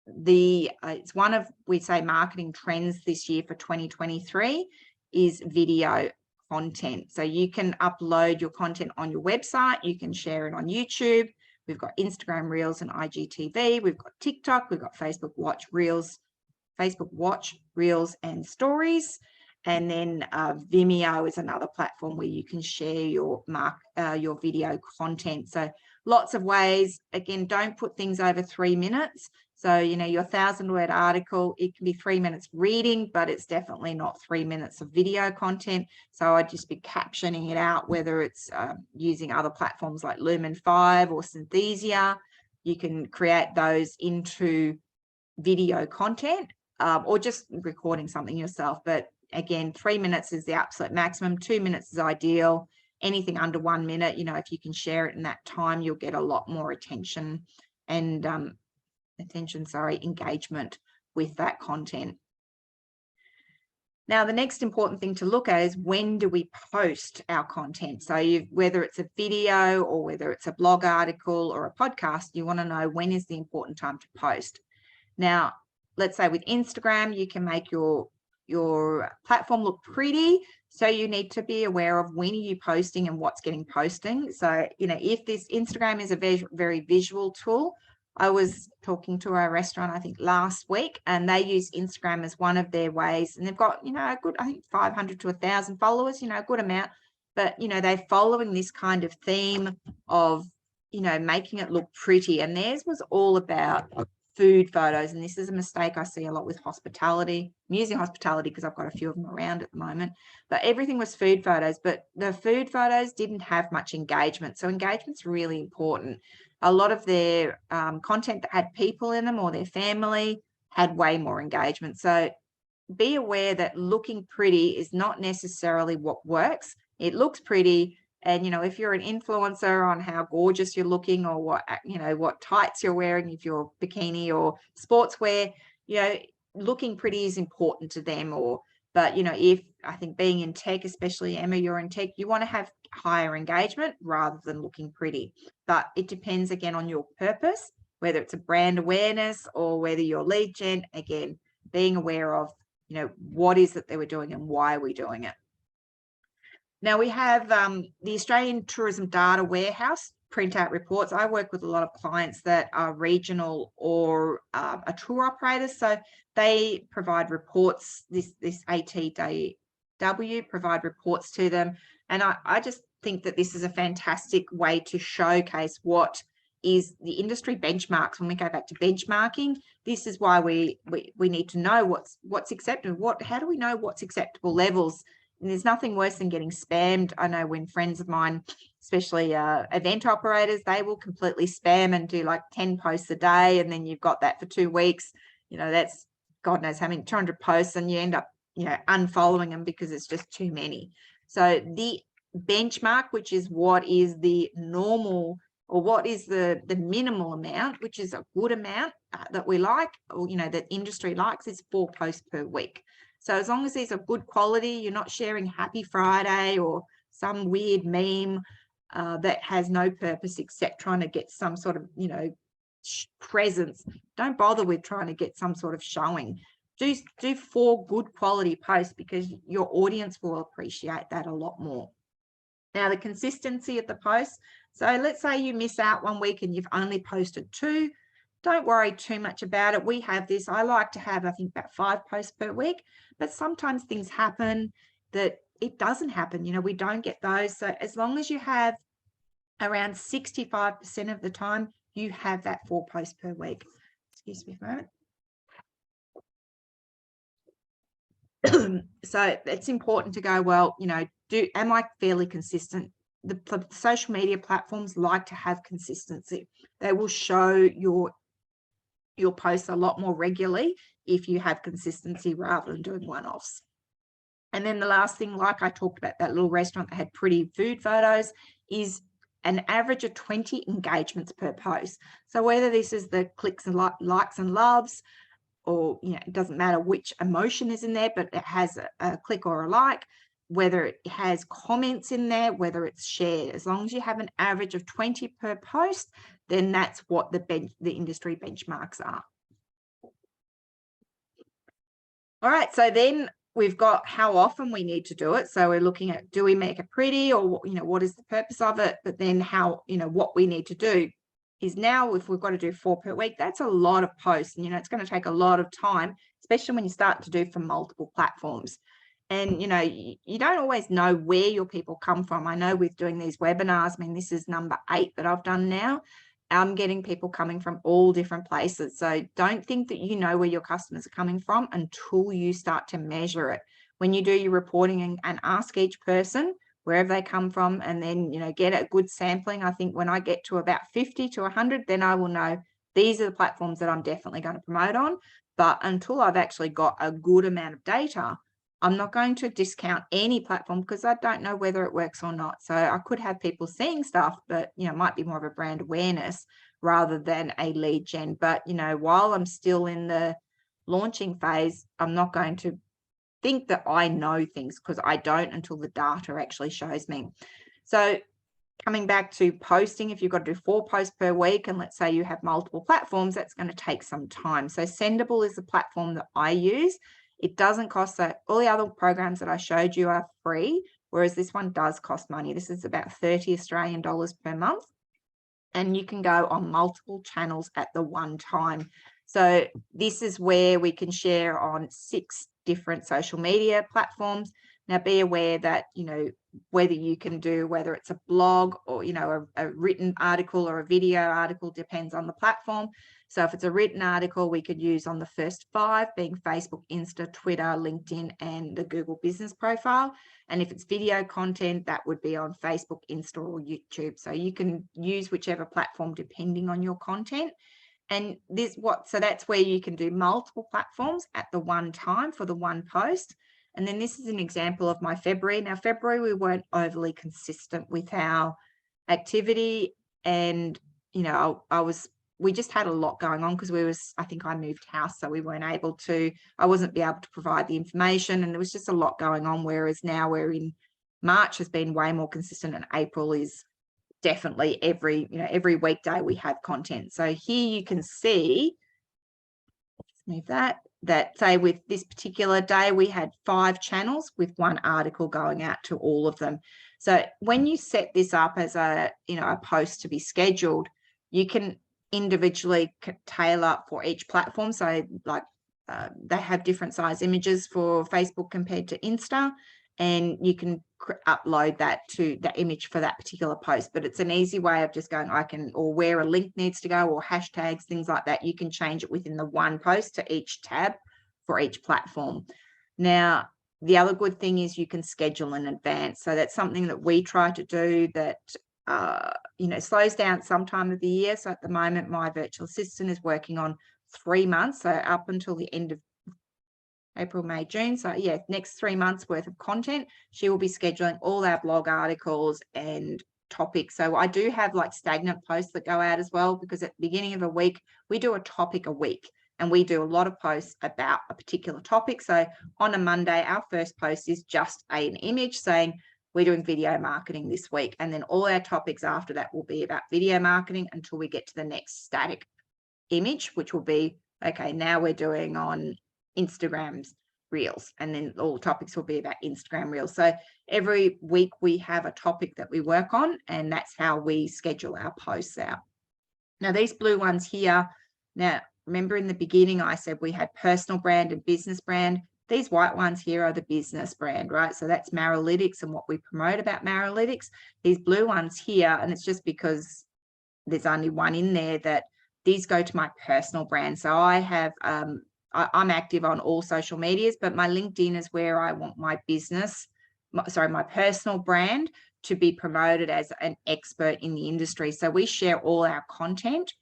it's one of, we'd say, marketing trends this year for 2023 is video content. So you can upload your content on your website. You can share it on YouTube. We've got Instagram Reels and IGTV. We've got TikTok. We've got Facebook Watch Reels and Stories. And then Vimeo is another platform where you can share your video content. So lots of ways. Again, don't put things over 3 minutes. So, you know, your 1,000-word article, it can be 3 minutes reading, but it's definitely not 3 minutes of video content. So I'd just be captioning it out, whether it's using other platforms like Lumen 5 or Synthesia. You can create those into video content or just recording something yourself. But again, 3 minutes is the absolute maximum. 2 minutes is ideal. Anything under 1 minute, you know, if you can share it in that time, you'll get a lot more attention and engagement with that content. Now, the next important thing to look at is when do we post our content? So whether it's a video or whether it's a blog article or a podcast, you want to know when is the important time to post. Now, let's say with Instagram, you can make your platform look pretty. So you need to be aware of when are you posting and what's getting posting. So, you know, if this Instagram is a very visual tool, I was talking to a restaurant, I think last week, and they use Instagram as one of their ways. And they've got, you know, a good, I think 500 to 1,000 followers, you know, a good amount. But, you know, they're following this kind of theme of, you know, making it look pretty. And theirs was all about food photos. And this is a mistake I see a lot with hospitality. I'm using hospitality because I've got a few of them around at the moment. But everything was food photos. But the food photos didn't have much engagement. So engagement's really important. A lot of their content that had people in them or their family had way more engagement. So be aware that looking pretty is not necessarily what works. It looks pretty. And, you know, if you're an influencer on how gorgeous you're looking or what, you know, what tights you're wearing, if you're bikini or sportswear, you know, looking pretty is important to them. But, you know, if I think being in tech, especially Emma, you're in tech, you want to have higher engagement rather than looking pretty. But it depends again on your purpose, whether it's a brand awareness or whether you're lead gen. Again, being aware of, you know, what is it that we're doing and why are we doing it. Now we have the Australian Tourism Data Warehouse printout reports. I work with a lot of clients that are regional or a tour operator. So they provide reports, this ATW provide reports to them. And I just think that this is a fantastic way to showcase what is the industry benchmarks. When we go back to benchmarking, this is why we need to know what's acceptable. How do we know what's acceptable levels? And there's nothing worse than getting spammed. I know when friends of mine, especially event operators, they will completely spam and do like 10 posts a day. And then you've got that for 2 weeks. You know, that's God knows how many, 200 posts, and you end up, you know, unfollowing them because it's just too many. So the benchmark, which is what is the normal or what is the minimal amount, which is a good amount that we like, or, you know, that industry likes, is 4 posts per week. So as long as these are good quality, you're not sharing Happy Friday or some weird meme that has no purpose except trying to get some sort of, you know, presence. Don't bother with trying to get some sort of showing. Do 4 good quality posts because your audience will appreciate that a lot more. Now, the consistency of the posts. So let's say you miss out 1 week and you've only posted 2. Don't worry too much about it. We have this. I like to have, I think, about 5 posts per week, but sometimes things happen that it doesn't happen. You know, we don't get those. So as long as you have around 65% of the time, you have that 4 posts per week. Excuse me for a moment. So it's important to go, well, you know, am I fairly consistent? The social media platforms like to have consistency. They will show your posts a lot more regularly if you have consistency rather than doing one-offs. And then the last thing, like I talked about that little restaurant that had pretty food photos, is an average of 20 engagements per post. So whether this is the clicks and likes and loves, or, you know, it doesn't matter which emotion is in there, but it has a click or a like, whether it has comments in there, whether it's shared, as long as you have an average of 20 per post, then that's what the industry benchmarks are. All right, so then we've got how often we need to do it. So we're looking at, do we make it pretty, or, you know, what is the purpose of it? But then how, you know, what we need to do is, now if we've got to do 4 per week, that's a lot of posts. And, you know, it's going to take a lot of time, especially when you start to do from multiple platforms. And, you don't always know where your people come from. I know with doing these webinars, I mean, this is number 8 that I've done now. I'm getting people coming from all different places. So don't think that you know where your customers are coming from until you start to measure it. When you do your reporting and ask each person wherever they come from, and then, get a good sampling. I think when I get to about 50 to 100, then I will know these are the platforms that I'm definitely going to promote on. But until I've actually got a good amount of data, I'm not going to discount any platform because I don't know whether it works or not. So I could have people seeing stuff, but, it might be more of a brand awareness rather than a lead gen. But, while I'm still in the launching phase, I'm not going to think that I know things because I don't until the data actually shows me. So coming back to posting, if you've got to do 4 posts per week, and let's say you have multiple platforms, that's going to take some time. So Sendable is the platform that I use. It doesn't cost that. All the other programs that I showed you are free, whereas this one does cost money. This is about 30 Australian dollars per month. And you can go on multiple channels at the one time. So this is where we can share on 6 different social media platforms. Now, be aware that, whether you can do, whether it's a blog or, a written article or a video article, depends on the platform. So if it's a written article, we could use on the first 5, being Facebook, Insta, Twitter, LinkedIn, and the Google business profile. And if it's video content, that would be on Facebook, Insta, or YouTube. So you can use whichever platform depending on your content. And so that's where you can do multiple platforms at the one time for the one post. And then this is an example of my February. Now, February, we weren't overly consistent with our activity. And, we just had a lot going on because I think I moved house, so we weren't able to, I wasn't able to provide the information, and there was just a lot going on. Whereas now we're in March has been way more consistent, and April is definitely every weekday we have content. So here you can see, let's move that say with this particular day, we had 5 channels with 1 article going out to all of them. So when you set this up as a post to be scheduled, you can individually tailor for each platform. So like they have different size images for Facebook compared to Insta, and you can upload that to the image for that particular post. But it's an easy way of just going, or where a link needs to go, or hashtags, things like that. You can change it within the one post to each tab for each platform. Now, the other good thing is you can schedule in advance. So that's something that we try to do that slows down some time of the year. So at the moment, my virtual assistant is working on 3 months, so up until the end of April, May, June. So yeah, next 3 months worth of content. She will be scheduling all our blog articles and topics. So I do have like stagnant posts that go out as well, because at the beginning of a week, we do a topic a week, and we do a lot of posts about a particular topic. So on a Monday, our first post is just an image saying, we're doing video marketing this week. And then all our topics after that will be about video marketing until we get to the next static image, which will be, okay, now we're doing on Instagram's Reels. And then all topics will be about Instagram Reels. So every week we have a topic that we work on, and that's how we schedule our posts out. Now, these blue ones here, now remember in the beginning, I said we had personal brand and business brand. These white ones here are the business brand, right? So that's Maralytics and what we promote about Maralytics. These blue ones here, and it's just because there's only one in there, that these go to my personal brand. So I have, I'm active on all social medias, but my LinkedIn is where I want my my personal brand to be promoted as an expert in the industry. So we share all our content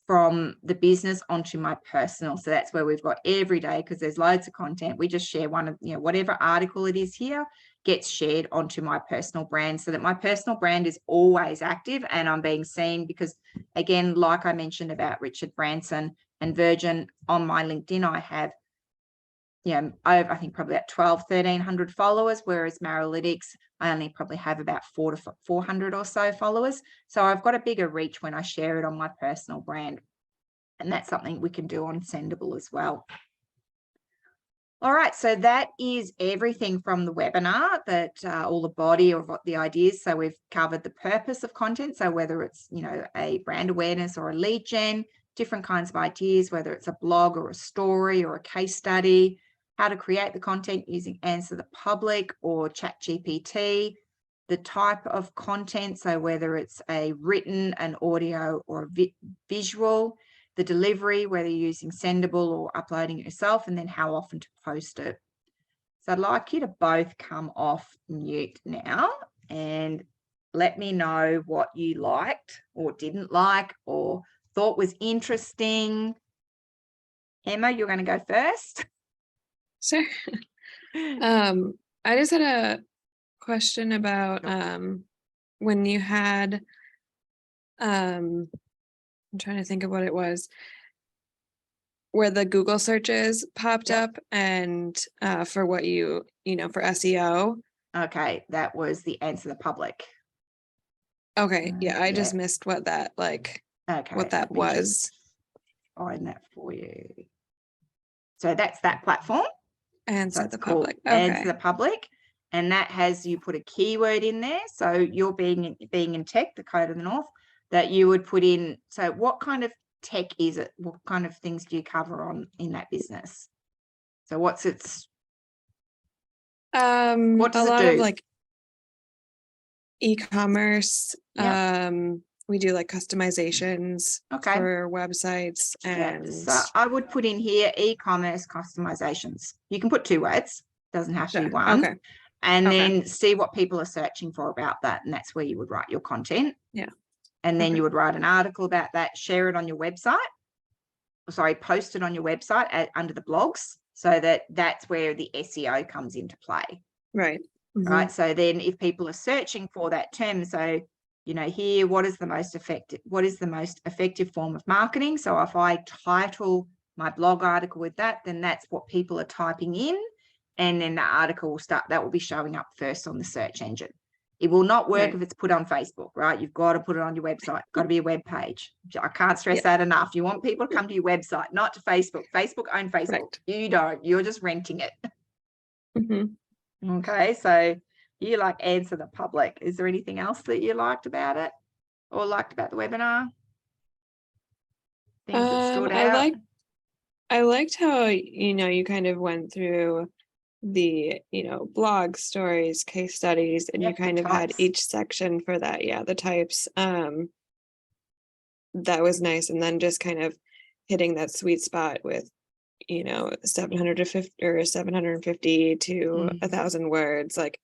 from the business onto my personal. So that's where we've got every day, because there's loads of content. We just share one of, whatever article it is here gets shared onto my personal brand, so that my personal brand is always active and I'm being seen. Because again, like I mentioned about Richard Branson and Virgin, on my LinkedIn, I have, I think probably about 1,300 followers, whereas Maralytics, I only probably have about 400 or so followers. So I've got a bigger reach when I share it on my personal brand. And that's something we can do on Sendable as well. All right, so that is everything from the webinar, that all the body of what the ideas. So we've covered the purpose of content. So whether it's, a brand awareness or a lead gen, different kinds of ideas, whether it's a blog or a story or a case study, how to create the content using Answer the Public or ChatGPT, the type of content, so whether it's a written, an audio, or a visual, the delivery, whether you're using Sendable or uploading it yourself, and then how often to post it. So I'd like you to both come off mute now and let me know what you liked or didn't like or thought was interesting. Emma, you're going to go first. Sure. I just had a question about when you had I'm trying to think of what it was, where the Google searches popped up and for what you know, for SEO. Okay, that was the Answer the Public. Okay, yeah, I just missed what that Okay, what that was. Find that for you. So that's that platform. Answer the Public. Answer the Public, and that has, you put a keyword in there. So you're being in tech, the code of the north, that you would put in. So what kind of tech is it? What kind of things do you cover on in that business? So what's its what does a it lot do? of like e-commerce. We do like customizations for websites, and so I would put in here e-commerce customizations. You can put 2 words, doesn't have to be one. Okay. And then see what people are searching for about that, and that's where you would write your content. Yeah. And then you would write an article about that, share it on your website. Sorry, post it on your website under the blogs, so that's where the SEO comes into play. Right. Right. So then if people are searching for that term, so, you know, here, what is the most effective form of marketing? So if I title my blog article with that, then that's what people are typing in. And then the article will be showing up first on the search engine. It will not work if it's put on Facebook, right? You've got to put it on your website. Got to be a web page. I can't stress that enough. You want people to come to your website, not to Facebook. Facebook owns Facebook. Right. You don't. You're just renting it. Okay, so you like Answer the Public. Is there anything else that you liked about it or liked about the webinar? Things that stood out? I liked how, you know, you kind of went through the, you know, blog stories, case studies, and you kind of had each section for that. Yeah, the types. That was nice. And then just kind of hitting that sweet spot with, you know, 750 to 1,000 words. Like,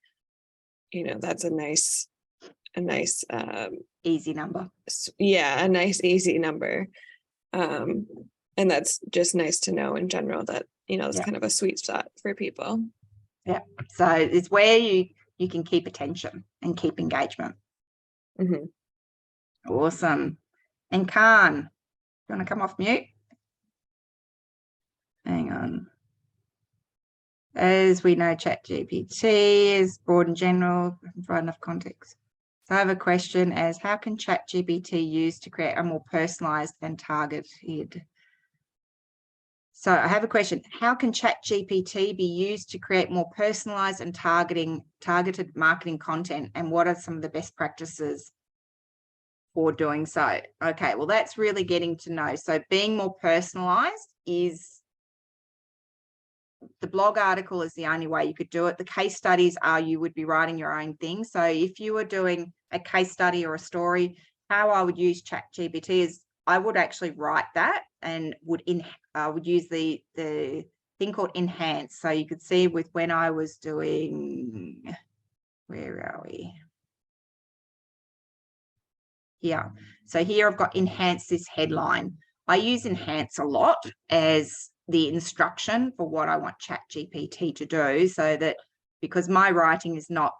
you know, that's a nice easy number. Yeah, a nice easy number. And that's just nice to know in general that, you know, it's kind of a sweet spot for people. Yeah. So it's where you can keep attention and keep engagement. Awesome. And Khan, you want to come off mute? Hang on. As we know, ChatGPT is broad and general, provide enough context. So I have a question as how can ChatGPT use to create a more personalized and targeted? So I have a question. How can ChatGPT be used to create more personalized and targeted marketing content? And what are some of the best practices for doing so? Okay, well, that's really getting to know. So being more personalized is the blog article is the only way you could do it. The case studies are you would be writing your own thing. So if you were doing a case study or a story, how I would use ChatGPT is I would actually write that and would use the thing called enhance. So you could see with when I was doing, where are we? Here. So here I've got enhance this headline. I use enhance a lot as the instruction for what I want ChatGPT to do, so that because my writing is not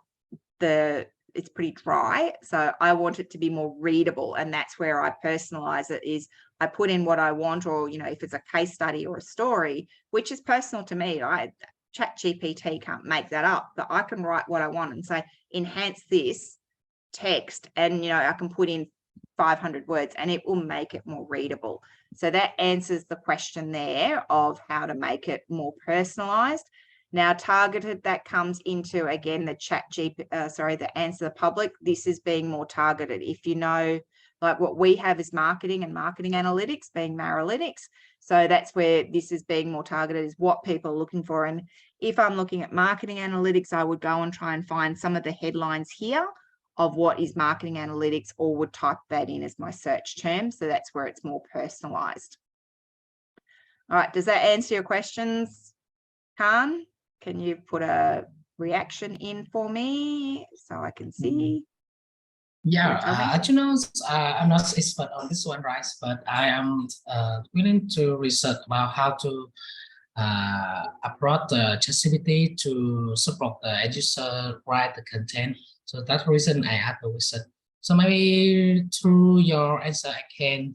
it's pretty dry, so I want it to be more readable, and that's where I personalize it. Is I put in what I want, or you know, if it's a case study or a story, which is personal to me, ChatGPT can't make that up, but I can write what I want and say enhance this text, and you know, I can put in 500 words and it will make it more readable. So that answers the question there of how to make it more personalized. Now targeted, that comes into again the the Answer the Public. This is being more targeted. If you know, like what we have is marketing and marketing analytics, being Maralytics. So that's where this is being more targeted, is what people are looking for. And if I'm looking at marketing analytics, I would go and try and find some of the headlines here of what is marketing analytics, or would type that in as my search term. So that's where it's more personalized. All right, does that answer your questions, Khan? Can you put a reaction in for me so I can see? Yeah, actually, I'm not expert on this one, right? But I am willing to research about how to approach the ChatGPT to support the end user write the content. So that's the reason I asked the research. So maybe through your answer, I can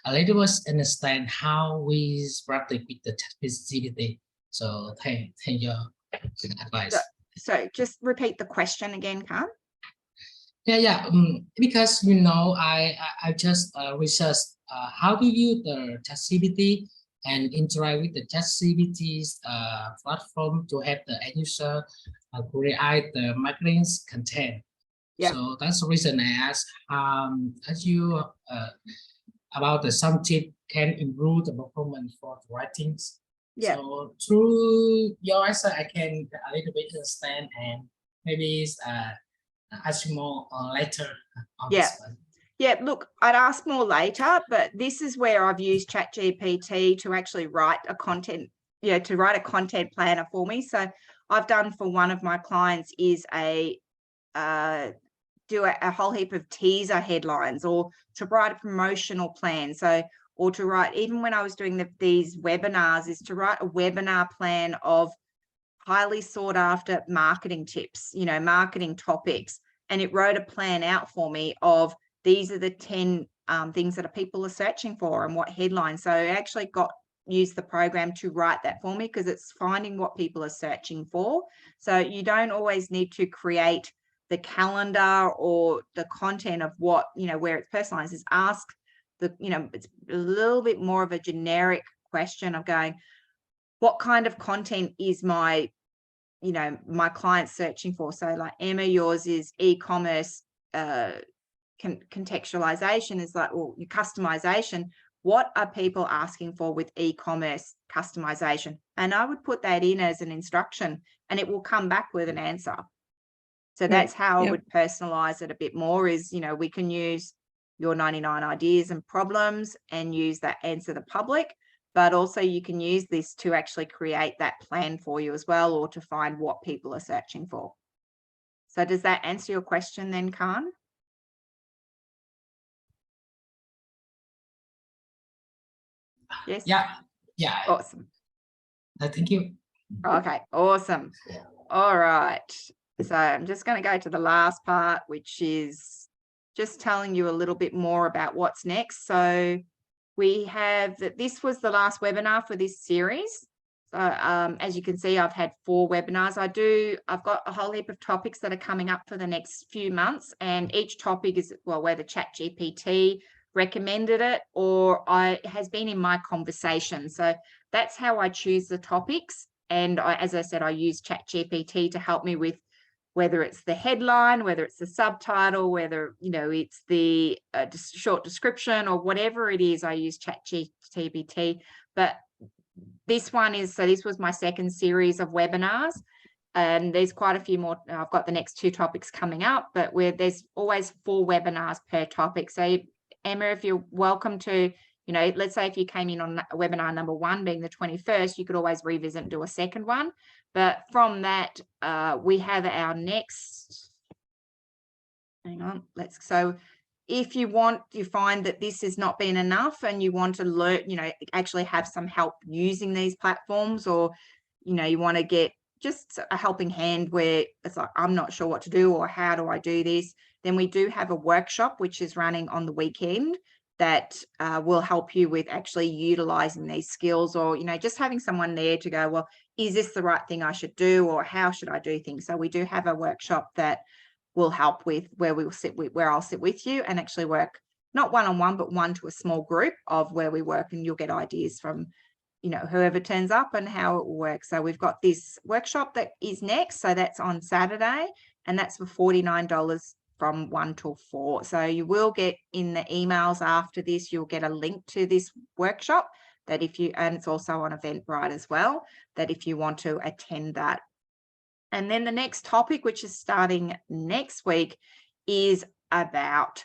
a little bit understand how we practice with the ChatGPT. So thank you advice. So just repeat the question again, Khan. Yeah. Because I just researched how to use the ChatGPT and interact with the ChatGPT's platform to help the end user create the marketing content. Yeah. So that's the reason I asked as you about the some tip can improve the performance for the writings. Yeah. So through your answer, I can a little bit understand, and maybe ask you more later on this one. Yeah, look, I'd ask more later, but this is where I've used ChatGPT to actually write a content, to write a content planner for me. So I've done for one of my clients is do a whole heap of teaser headlines, or to write a promotional plan. So, or to write, even when I was doing these webinars, is to write a webinar plan of highly sought after marketing tips, marketing topics. And it wrote a plan out for me of these are the 10 things that people are searching for and what headlines. So I actually used the program to write that for me, because it's finding what people are searching for. So you don't always need to create the calendar or the content of what, where it's personalized. Is ask it's a little bit more of a generic question of going, what kind of content is my client searching for? So like Emma, yours is e-commerce contextualization, is like, well, your customization. What are people asking for with e-commerce customization? And I would put that in as an instruction, and it will come back with an answer. So that's how I would personalize it a bit more, is, we can use your 99 ideas and problems and use that answer the public, but also you can use this to actually create that plan for you as well, or to find what people are searching for. So does that answer your question then, Khan? Yes. Yeah. Awesome. Thank you. Okay, awesome. All right. So I'm just going to go to the last part, which is just telling you a little bit more about what's next. So we have that this was the last webinar for this series. So as you can see, I've had 4 webinars. I've got a whole heap of topics that are coming up for the next few months, and each topic is, well, whether ChatGPT recommended it or has been in my conversation. So that's how I choose the topics. And as I said, I use ChatGPT to help me with whether it's the headline, whether it's the subtitle, whether, it's the short description or whatever it is, I use ChatGPT. But this one is, so this was my second series of webinars. And there's quite a few more. I've got the next 2 topics coming up, but there's always 4 webinars per topic. So Emma, if you're welcome to, let's say if you came in on webinar number 1 being the 21st, you could always revisit and do a second one. But from that, we have our next, hang on, so if you find that this has not been enough and you want to learn, actually have some help using these platforms, or, you want to get just a helping hand where it's like, I'm not sure what to do, or how do I do this? Then we do have a workshop, which is running on the weekend, that will help you with actually utilizing these skills, or, just having someone there to go, well, is this the right thing I should do, or how should I do things? So we do have a workshop that will help with where I'll sit with you and actually work, not one-on-one, but one to a small group of where we work, and you'll get ideas from, whoever turns up and how it will work. So we've got this workshop that is next. So that's on Saturday, and that's for $49 from 1 till 4. So you will get in the emails after this, you'll get a link to this workshop, that if you, and it's also on Eventbrite as well, that if you want to attend that. And then the next topic, which is starting next week, is about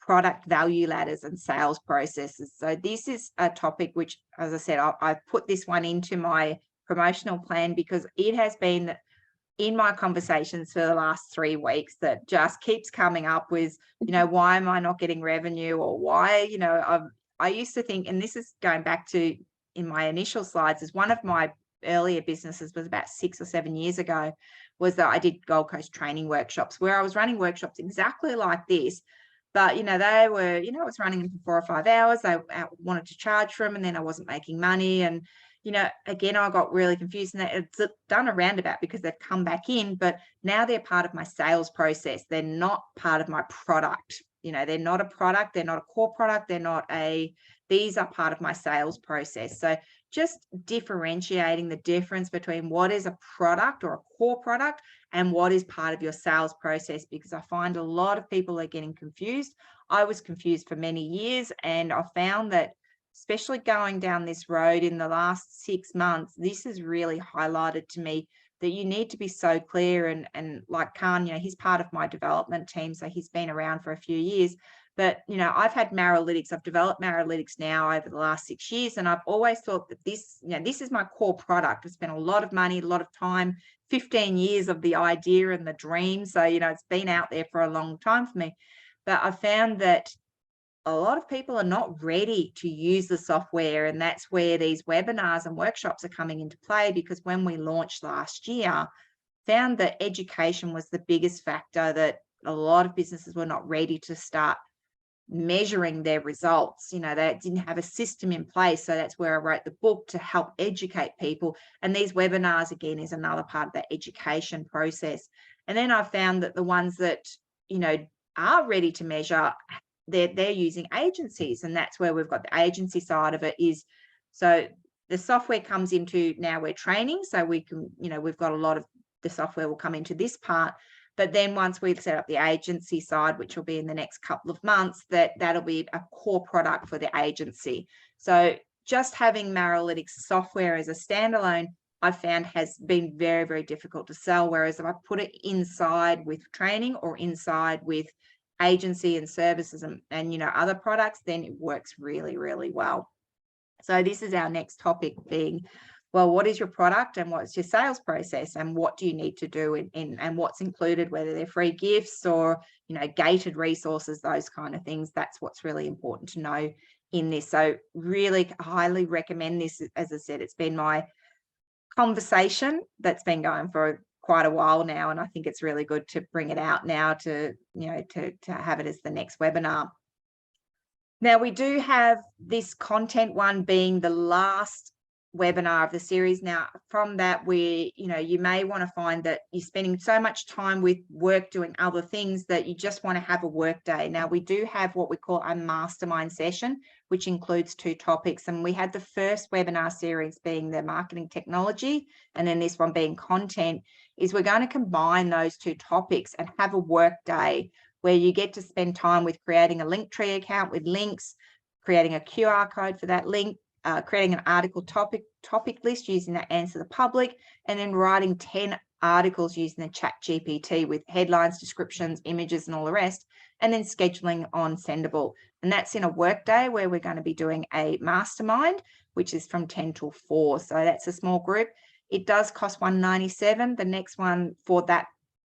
product value ladders and sales processes. So this is a topic which, as I said, I've put this one into my promotional plan because it has been in my conversations for the last 3 weeks that just keeps coming up with, why am I not getting revenue, or why, I used to think, and this is going back to in my initial slides, is one of my earlier businesses was about 6 or 7 years ago, was that I did Gold Coast training workshops where I was running workshops exactly like this. But, they were, I was running them for 4 or 5 hours. I wanted to charge for them, and then I wasn't making money. And, again, I got really confused, and it's done a roundabout because they've come back in, but now they're part of my sales process. They're not part of my product. They're not a product. They're not a core product. These are part of my sales process. So just differentiating the difference between what is a product or a core product and what is part of your sales process, because I find a lot of people are getting confused. I was confused for many years, and I found that, especially going down this road in the last 6 months, this has really highlighted to me that you need to be so clear. And like Khan, he's part of my development team, so he's been around for a few years. But, I've had Maralytics. I've developed Maralytics now over the last 6 years. And I've always thought that this is my core product. I've spent a lot of money, a lot of time, 15 years of the idea and the dream. So, it's been out there for a long time for me. But I found that a lot of people are not ready to use the software. And that's where these webinars and workshops are coming into play, because when we launched last year, found that education was the biggest factor, that a lot of businesses were not ready to start measuring their results. They didn't have a system in place. So that's where I wrote the book, to help educate people. And these webinars, again, is another part of that education process. And then I found that the ones that, are ready to measure, they're using agencies. And that's where we've got the agency side of it is, so the software comes into, now we're training. So we can, we've got a lot of the software will come into this part. But then once we've set up the agency side, which will be in the next couple of months, that'll be a core product for the agency. So just having Maralytics software as a standalone, I've found has been very, very difficult to sell. Whereas if I put it inside with training or inside with agency and services and other products, then it works really, really well. So this is our next topic, being, well, what is your product and what's your sales process, and what do you need to do and what's included, whether they're free gifts or, gated resources, those kind of things. That's what's really important to know in this. So really highly recommend this. As I said, it's been my conversation that's been going for quite a while now, and I think it's really good to bring it out now to, to have it as the next webinar. Now, we do have this content one being the last webinar of the series. Now, from that, you may want to find that you're spending so much time with work doing other things that you just want to have a work day. Now, we do have what we call a mastermind session, which includes 2 topics. And we had the first webinar series being the marketing technology, and then this one being content. Is we're going to combine those 2 topics and have a work day where you get to spend time with creating a Linktree account with links, creating a QR code for that link, creating an article topic list using that Answer the Public, and then writing 10 articles using the ChatGPT with headlines, descriptions, images, and all the rest, and then scheduling on Sendable. And that's in a work day where we're going to be doing a mastermind, which is from 10 till 4. So that's a small group. It does cost $197. The next one for that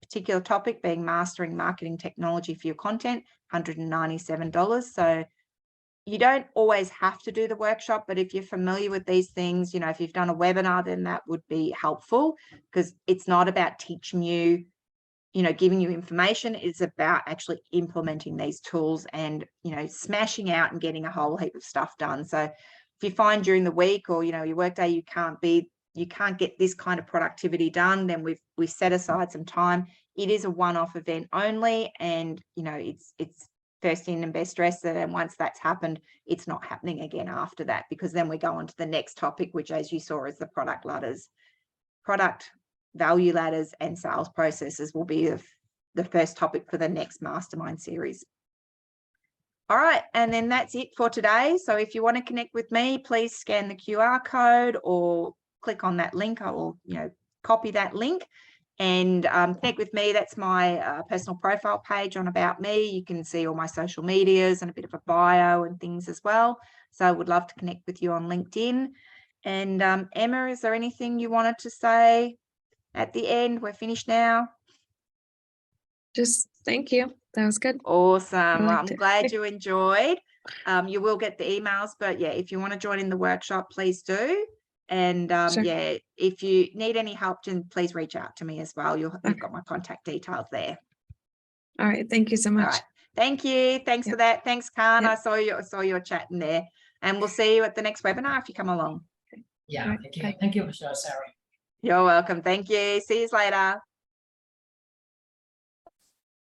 particular topic being mastering marketing technology for your content, $197. So you don't always have to do the workshop, but if you're familiar with these things, if you've done a webinar, then that would be helpful, because it's not about teaching you, giving you information. It's about actually implementing these tools and, smashing out and getting a whole heap of stuff done. So if you find during the week or, your workday, you can't get this kind of productivity done, then we set aside some time. It is a one-off event only, and, it's first in and best dressed, and once that's happened, it's not happening again after that, because then we go on to the next topic, which, as you saw, is the product value ladders and sales processes will be the first topic for the next mastermind series. All right, and then that's it for today. So if you want to connect with me, please scan the QR code or click on that link. I will, copy that link and connect with me. That's my personal profile page on About Me. You can see all my social medias and a bit of a bio and things as well. So I would love to connect with you on LinkedIn. And Emma, is there anything you wanted to say at the end? We're finished now. Just thank you. That was good. Awesome. Well, I'm glad you enjoyed. You will get the emails, but yeah, if you want to join in the workshop, please do. And Sure. yeah, if you need any help, then please reach out to me as well. You've got my contact details there. All right. Thank you so much. All right. Thank you. Thanks for that. Thanks, Khan. Yep. I saw your chatting there. And we'll see you at the next webinar if you come along. Yeah, Right. thank you. Bye. Thank you, Sarah. You're welcome. Thank you. See you later.